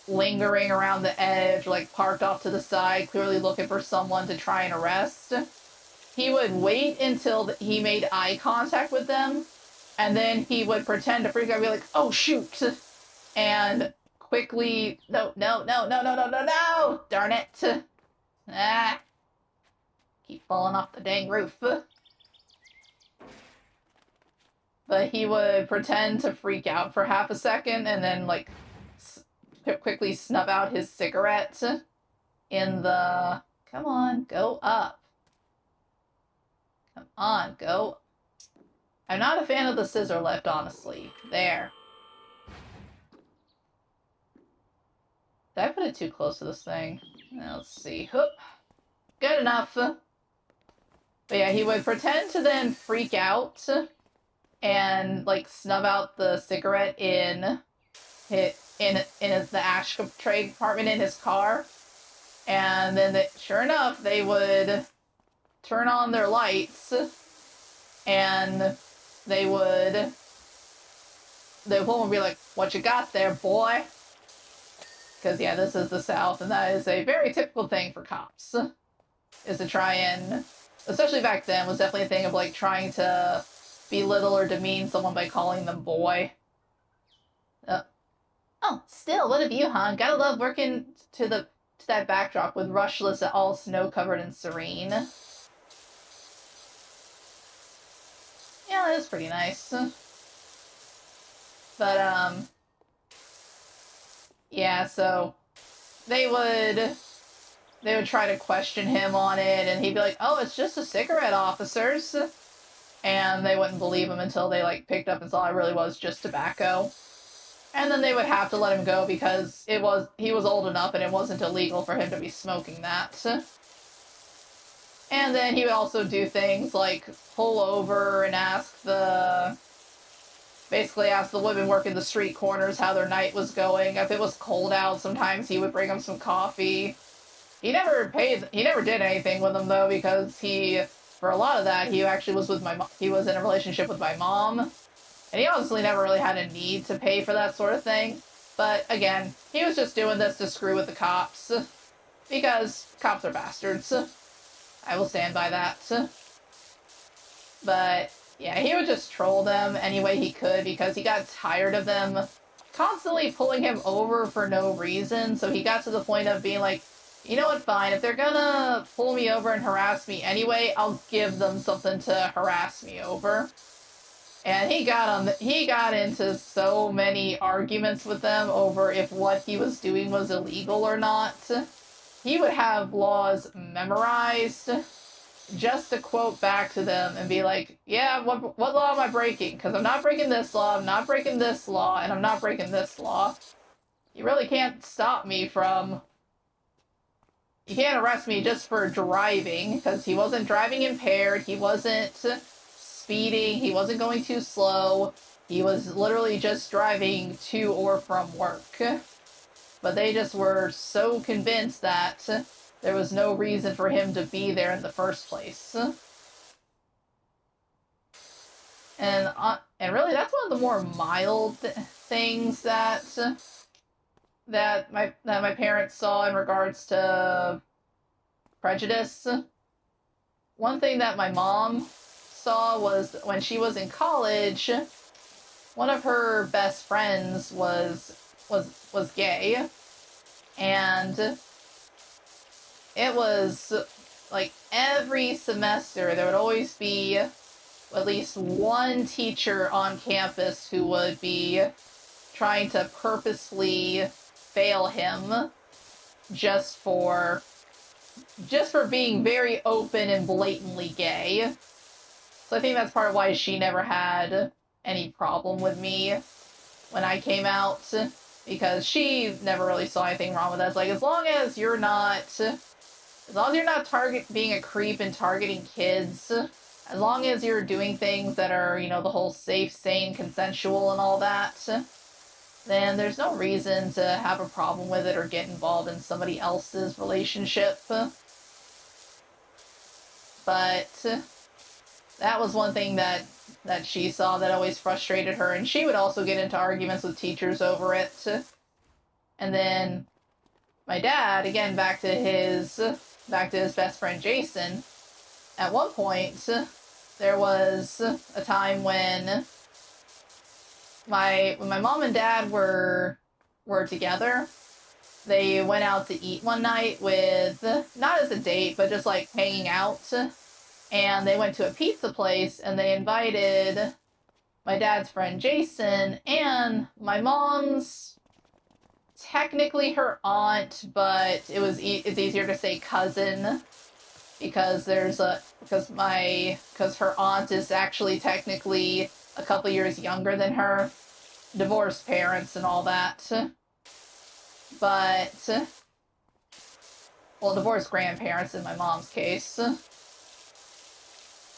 Speaker 1: lingering around the edge, like parked off to the side, clearly looking for someone to try and arrest, he would wait until he made eye contact with them, and then he would pretend to freak out and be like, oh shoot, and quickly, no, darn it, keep falling off the dang roof. But he would pretend to freak out for half a second and then, like, quickly snub out his cigarette in the... Come on, go up. Come on, go. I'm not a fan of the scissor lift, honestly. There. Did I put it too close to this thing? Let's see. Hoop. Good enough. But yeah, he would pretend to then freak out and, like, snub out the cigarette in the ashtray compartment in his car. And then, sure enough, they would turn on their lights, and they would pull and be like, what you got there, boy? Because, yeah, this is the South, and that is a very typical thing for cops, is to try and, especially back then, was definitely a thing of, like, trying to belittle or demean someone by calling them boy. Oh, still, what have you, hon? Gotta love working to that backdrop with Rushless all snow-covered and serene. Yeah, that is pretty nice. But, yeah, so they would try to question him on it, and he'd be like, oh, it's just a cigarette, officers. And they wouldn't believe him until they, like, picked up and saw it really was just tobacco. And then they would have to let him go because he was old enough and it wasn't illegal for him to be smoking that. And then he would also do things like pull over and ask the basically asked the women working the street corners how their night was going. If it was cold out, sometimes he would bring them some coffee. He never did anything with them, though, because for a lot of that, he actually was with he was in a relationship with my mom. And he honestly never really had a need to pay for that sort of thing. But again, he was just doing this to screw with the cops. Because cops are bastards. I will stand by that. But yeah, he would just troll them any way he could because he got tired of them constantly pulling him over for no reason. So he got to the point of being like, you know what, fine, if they're gonna pull me over and harass me anyway, I'll give them something to harass me over. And he got into so many arguments with them over if what he was doing was illegal or not. He would have laws memorized just to quote back to them and be like, yeah, what law am I breaking? Because I'm not breaking this law, I'm not breaking this law, and I'm not breaking this law. You really can't stop me from... You can't arrest me just for driving, because he wasn't driving impaired, he wasn't speeding, he wasn't going too slow, he was literally just driving to or from work. But they just were so convinced that there was no reason for him to be there in the first place. And really, that's one of the more mild things that my parents saw in regards to prejudice. One thing that my mom saw was when she was in college, one of her best friends was gay, and it was like every semester there would always be at least one teacher on campus who would be trying to purposefully fail him just for being very open and blatantly gay. So I think that's part of why she never had any problem with me when I came out, because she never really saw anything wrong with that. It's like, as long as you're not being a creep and targeting kids, as long as you're doing things that are, the whole safe, sane, consensual and all that, then there's no reason to have a problem with it or get involved in somebody else's relationship. But that was one thing that she saw that always frustrated her, and she would also get into arguments with teachers over it. And then my dad, again, back to his best friend Jason, at one point there was a time when my mom and dad were together. They went out to eat one night with, not as a date, but just like hanging out. And they went to a pizza place and they invited my dad's friend Jason and my mom's, technically her aunt, but it's easier to say cousin because because her aunt is actually technically a couple years younger than her, divorced parents and all that. But, well, divorced grandparents in my mom's case.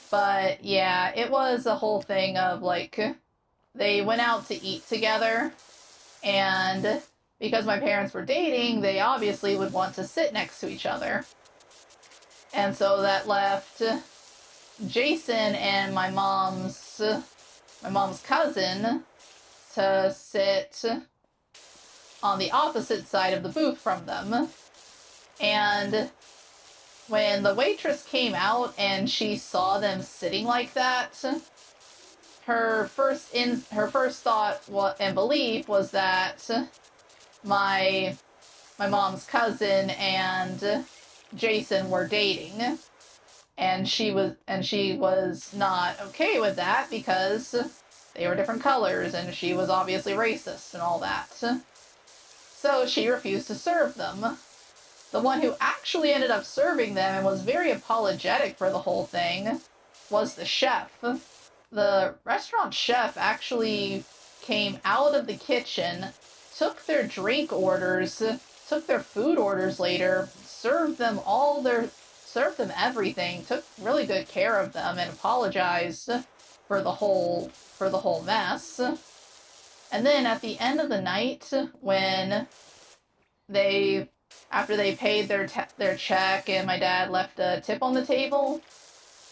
Speaker 1: But yeah, it was a whole thing of like, they went out to eat together, and because my parents were dating, they obviously would want to sit next to each other. And so that left Jason and my mom's cousin to sit on the opposite side of the booth from them. And when the waitress came out and she saw them sitting like that, her first thought and belief was that my mom's cousin and Jason were dating, and she was not okay with that because they were different colors and she was obviously racist and all that. So she refused to serve them. The one who actually ended up serving them and was very apologetic for the whole thing was the chef. The restaurant chef actually came out of the kitchen, took their drink orders, took their food orders later, served them everything, took really good care of them, and apologized for the whole mess. And then at the end of the night, when after they paid their check and my dad left a tip on the table,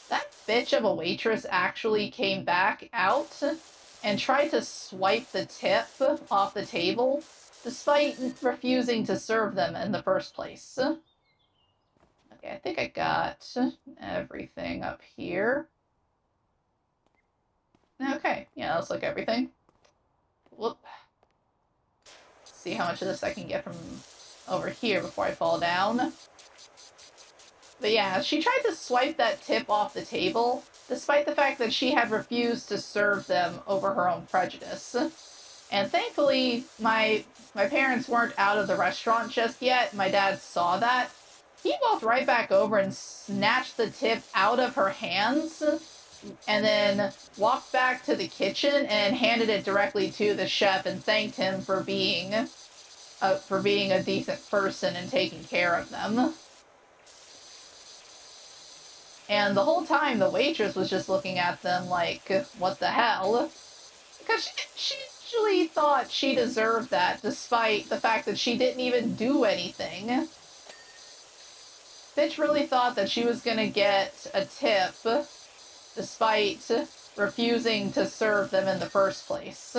Speaker 1: that bitch of a waitress actually came back out and tried to swipe the tip off the table, despite refusing to serve them in the first place. Okay, I think I got everything up here. Okay, yeah, that's like everything. Whoop. See how much of this I can get from over here before I fall down. But yeah, she tried to swipe that tip off the table, despite the fact that she had refused to serve them over her own prejudice. And thankfully, my parents weren't out of the restaurant just yet. My dad saw that. He walked right back over and snatched the tip out of her hands, and then walked back to the kitchen and handed it directly to the chef and thanked him for being a decent person and taking care of them. And the whole time, the waitress was just looking at them like, what the hell? Because she actually thought she deserved that, despite the fact that she didn't even do anything. Bitch really thought that she was gonna get a tip, despite refusing to serve them in the first place.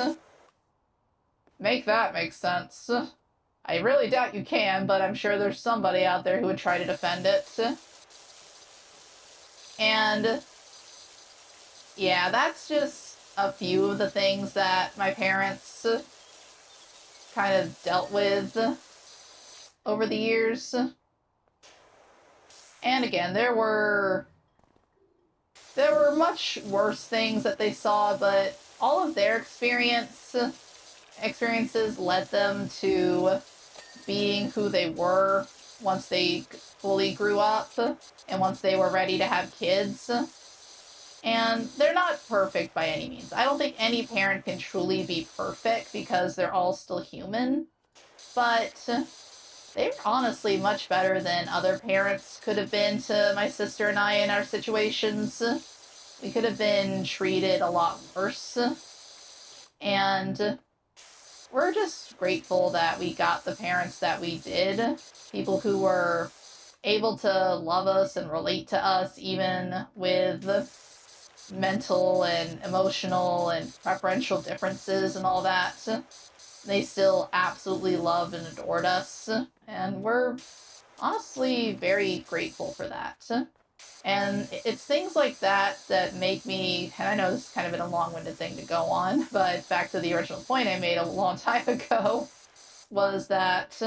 Speaker 1: Make that make sense. I really doubt you can, but I'm sure there's somebody out there who would try to defend it. And yeah, that's just a few of the things that my parents kind of dealt with over the years. And again, there were much worse things that they saw, but all of their experiences led them to being who they were once they fully grew up and once they were ready to have kids. And they're not perfect by any means. I don't think any parent can truly be perfect because they're all still human. But they're honestly much better than other parents could have been to my sister and I in our situations. We could have been treated a lot worse. And we're just grateful that we got the parents that we did. People who were able to love us and relate to us even with mental and emotional and preferential differences and all that. They still absolutely loved and adored us, and we're honestly very grateful for that. And it's things like that that make me, and I know this is kind of a long-winded thing to go on, but back to the original point I made a long time ago, was that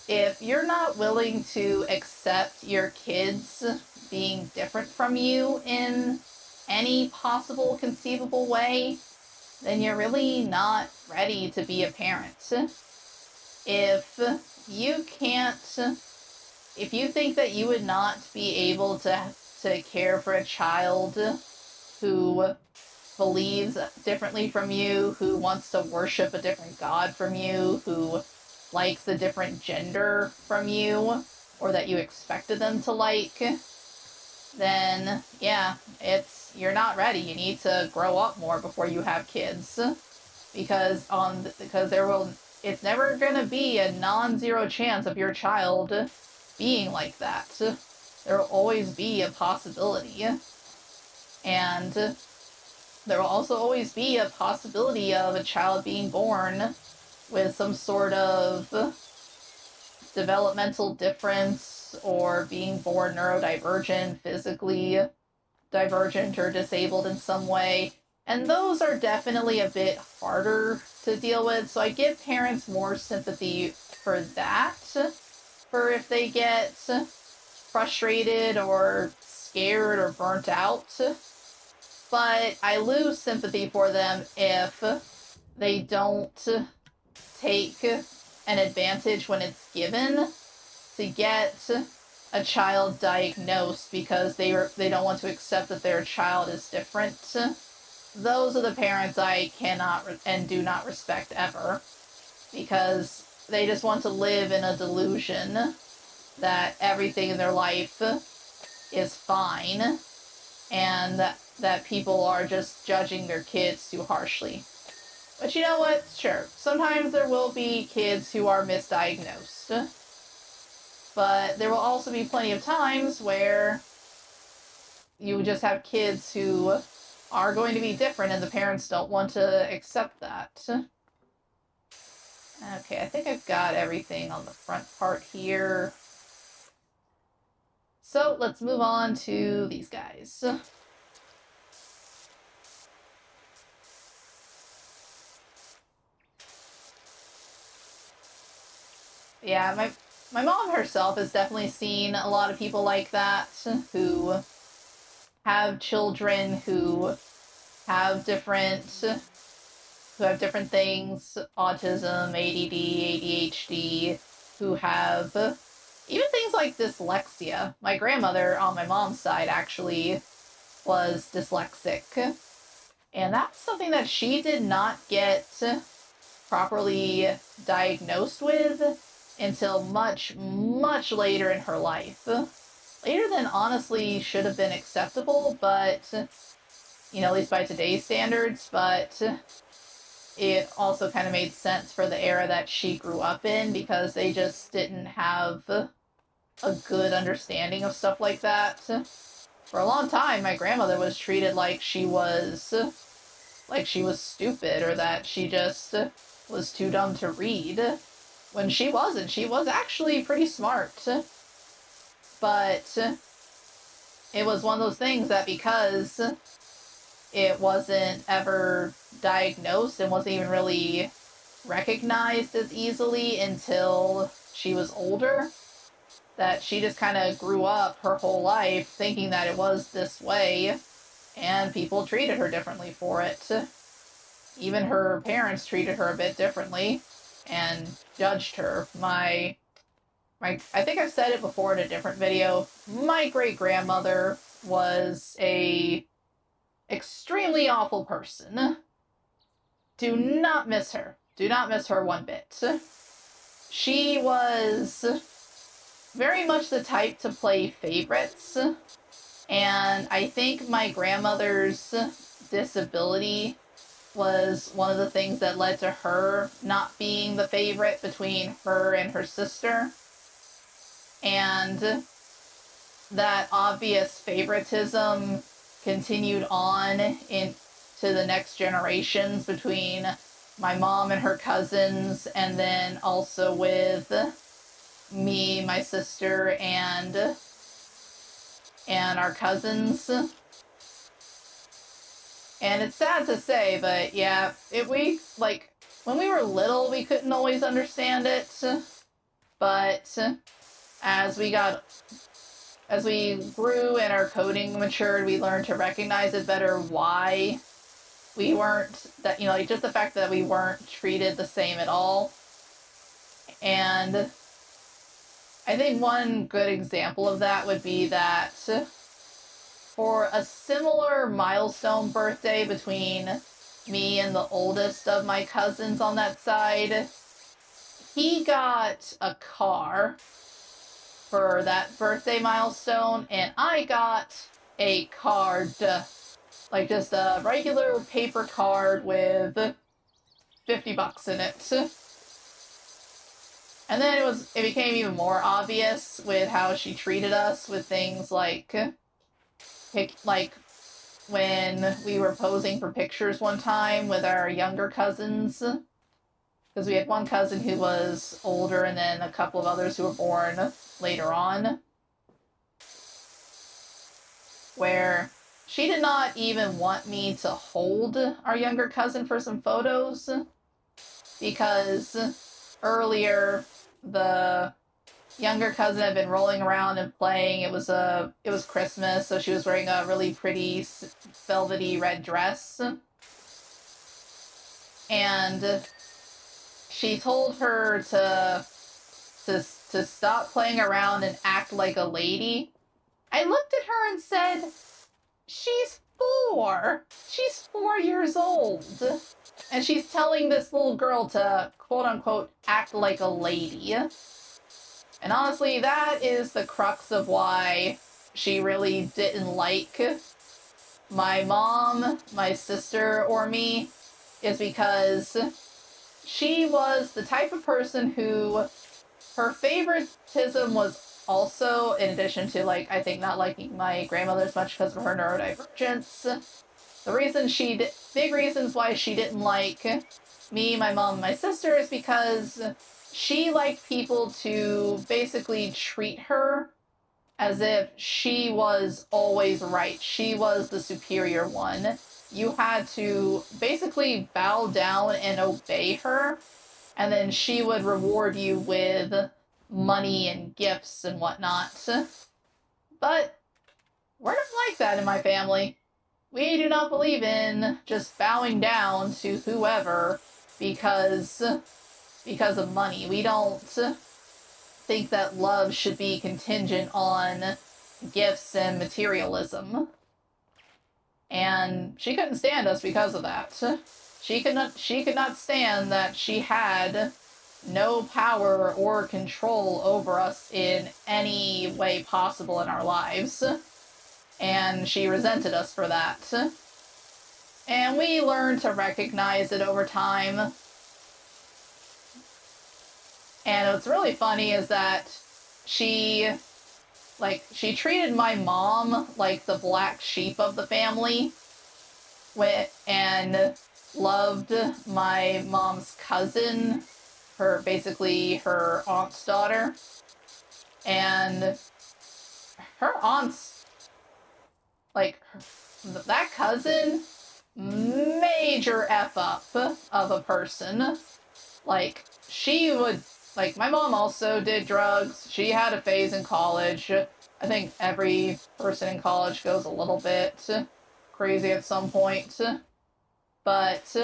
Speaker 1: if you're not willing to accept your kids being different from you in any possible conceivable way, then you're really not ready to be a parent. If you think that you would not be able to care for a child who believes differently from you, who wants to worship a different god from you, who likes a different gender from you, or that you expected them to like, then yeah, you're not ready. You need to grow up more before you have kids, because it's never gonna be a non-zero chance of your child being like that. There will always be a possibility, and there will also always be a possibility of a child being born with some sort of developmental difference, or being born neurodivergent, physically divergent, or disabled in some way. And those are definitely a bit harder to deal with, so I give parents more sympathy for that, for if they get frustrated or scared or burnt out. But I lose sympathy for them if they don't take an advantage when it's given to get a child diagnosed because they don't want to accept that their child is different. Those are the parents I cannot and do not respect ever, because they just want to live in a delusion that everything in their life is fine, and that people are just judging their kids too harshly. But you know what? Sure, sometimes there will be kids who are misdiagnosed. But there will also be plenty of times where you just have kids who are going to be different and the parents don't want to accept that. Okay, I think I've got everything on the front part here. So let's move on to these guys. Yeah, my mom herself has definitely seen a lot of people like that who have children who have different things, autism, ADD, ADHD, who have even things like dyslexia. My grandmother on my mom's side actually was dyslexic. And that's something that she did not get properly diagnosed with until much, much later in her life. Later than honestly should have been acceptable, but, you know, at least by today's standards, but it also kind of made sense for the era that she grew up in because they just didn't have a good understanding of stuff like that. For a long time, my grandmother was treated like she was stupid or that she just was too dumb to read, when she wasn't. She was actually pretty smart. But it was one of those things that because it wasn't ever diagnosed and wasn't even really recognized as easily until she was older, that she just kind of grew up her whole life thinking that it was this way, and people treated her differently for it. Even her parents treated her a bit differently and judged her. I think I've said it before in a different video, my great-grandmother was a extremely awful person. Do not miss her. Do not miss her one bit. She was very much the type to play favorites, and I think my grandmother's disability was one of the things that led to her not being the favorite between her and her sister. And that obvious favoritism continued on into the next generations between my mom and her cousins, and then also with me, my sister, and our cousins. And it's sad to say, but yeah, when we were little, we couldn't always understand it. But as we grew and our coding matured, we learned to recognize it better why we weren't, that, you know, like just the fact that we weren't treated the same at all. And I think one good example of that would be that for a similar milestone birthday between me and the oldest of my cousins on that side, he got a car for that birthday milestone, and I got a card, like just a regular paper card with $50 in it. And then it became even more obvious with how she treated us with things like when we were posing for pictures one time with our younger cousins, because we had one cousin who was older and then a couple of others who were born later on, where she did not even want me to hold our younger cousin for some photos, because earlier the younger cousin had been rolling around and playing. It was Christmas, so she was wearing a really pretty velvety red dress, and she told her to stop playing around and act like a lady. I looked at her and said, she's 4. She's 4 years old. And she's telling this little girl to, quote-unquote, act like a lady. And honestly, that is the crux of why she really didn't like my mom, my sister, or me is because she was the type of person who her favoritism was also, in addition to, like, I think not liking my grandmother as much because of her neurodivergence, big reasons why she didn't like me, my mom, and my sister is because she liked people to basically treat her as if she was always right. She was the superior one. You had to basically bow down and obey her, and then she would reward you with money and gifts and whatnot. But we're not like that in my family. We do not believe in just bowing down to whoever because of money. We don't think that love should be contingent on gifts and materialism. And she couldn't stand us because of that. She could not stand that she had no power or control over us in any way possible in our lives. And she resented us for that. And we learned to recognize it over time. And what's really funny is that she treated my mom like the black sheep of the family, and loved my mom's cousin, basically her aunt's daughter. And her aunt's, that cousin, major F up of a person. She would, my mom also did drugs. She had a phase in college. I think every person in college goes a little bit crazy at some point. But,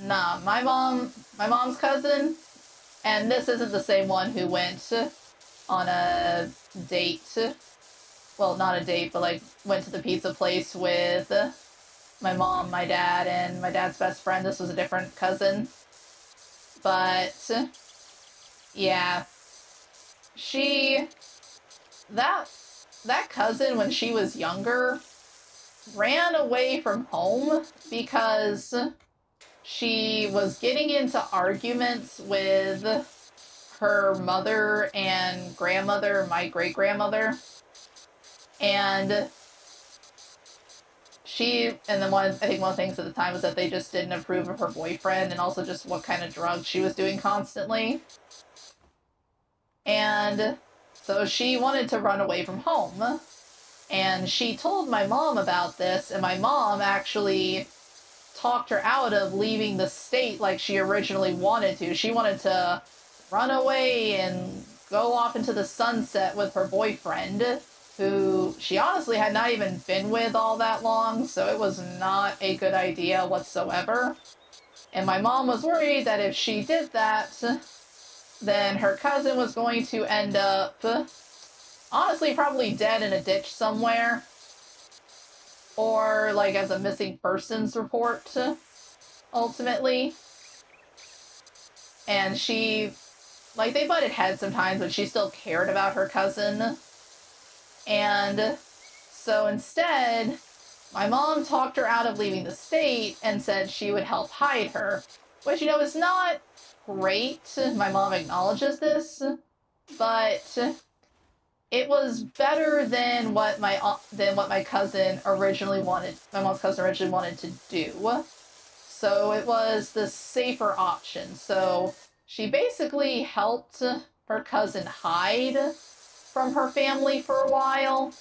Speaker 1: nah, my mom's cousin, and this isn't the same one who went on a date. Well, not a date, but, went to the pizza place with my mom, my dad, and my dad's best friend. This was a different cousin. But, yeah, that cousin, when she was younger, ran away from home because she was getting into arguments with her mother and grandmother, my great-grandmother. And I think one of the things at the time was that they just didn't approve of her boyfriend, and also just what kind of drugs she was doing constantly. And so she wanted to run away from home. And she told my mom about this, and my mom actually talked her out of leaving the state like she originally wanted to. She wanted to run away and go off into the sunset with her boyfriend, who she honestly had not even been with all that long, so it was not a good idea whatsoever. And my mom was worried that if she did that, then her cousin was going to end up, honestly, probably dead in a ditch somewhere. Or, as a missing persons report, ultimately. And she, they butted heads sometimes, but she still cared about her cousin. And so instead, my mom talked her out of leaving the state and said she would help hide her. Which, is not great. My mom acknowledges this. But it was better than what my cousin originally wanted. My mom's cousin originally wanted to do. So it was the safer option. So she basically helped her cousin hide from her family for a while,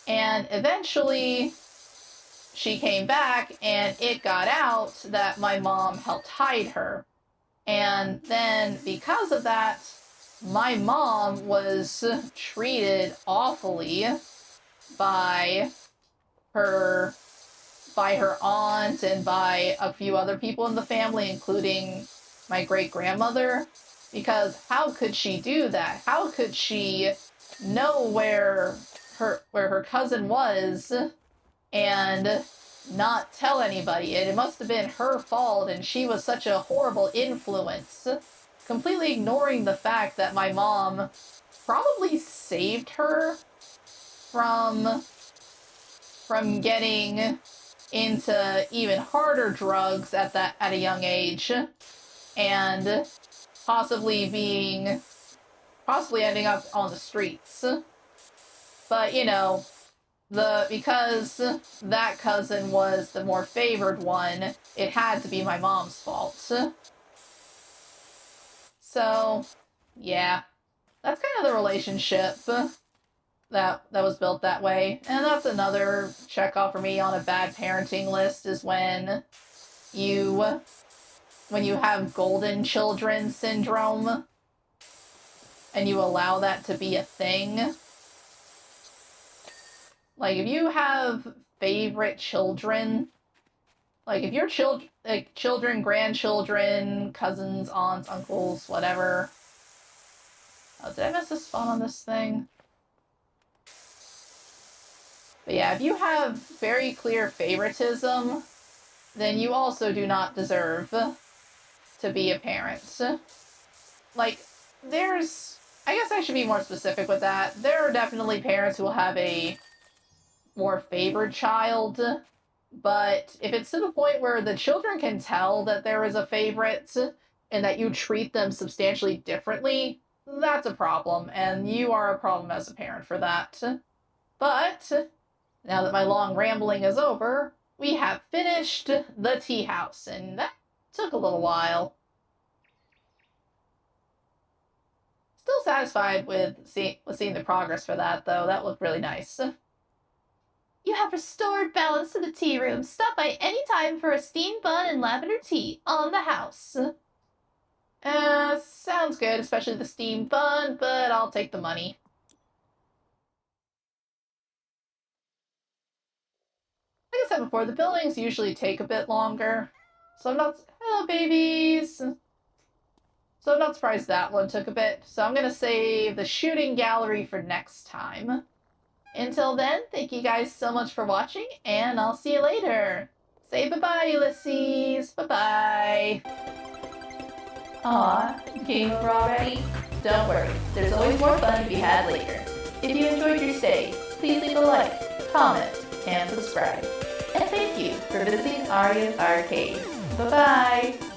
Speaker 1: and eventually she came back and it got out that my mom helped hide her. And then because of that, my mom was treated awfully by her aunt and by a few other people in the family, including my great-grandmother, because how could she do that? How could she know where her cousin was and not tell anybody? It must have been her fault, and she was such a horrible influence, completely ignoring the fact that my mom probably saved her from from getting into even harder drugs at a young age, and possibly ending up on the streets. But you know, because that cousin was the more favored one, it had to be my mom's fault. So, yeah, that's kind of the relationship that was built that way. And that's another check off for me on a bad parenting list, is when you have golden children syndrome and you allow that to be a thing. Like, if you have favorite children, like if your children, grandchildren, cousins, aunts, uncles, whatever. Oh, did I miss a spot on this thing? But yeah, if you have very clear favoritism, then you also do not deserve to be a parent. Like, I guess I should be more specific with that. There are definitely parents who will have a more favored child, but if it's to the point where the children can tell that there is a favorite and that you treat them substantially differently, that's a problem, and you are a problem as a parent for that. But now that my long rambling is over, we have finished the tea house, and that took a little while. Still satisfied with seeing the progress for that, though. That looked really nice. You have restored balance to the tea room. Stop by any time for a steamed bun and lavender tea on the house. Sounds good, especially the steamed bun, but I'll take the money. Like I said before, the buildings usually take a bit longer. So I'm not... Hello, babies! So I'm not surprised that one took a bit. So I'm gonna save the shooting gallery for next time. Until then, thank you guys so much for watching, and I'll see you later. Say bye-bye, Ulysses. Bye-bye. Aw, game over already? Don't worry, there's always more fun to be had later. If you enjoyed your stay, please leave a like, comment, and subscribe. And thank you for visiting Arya's Arcade. Bye-bye!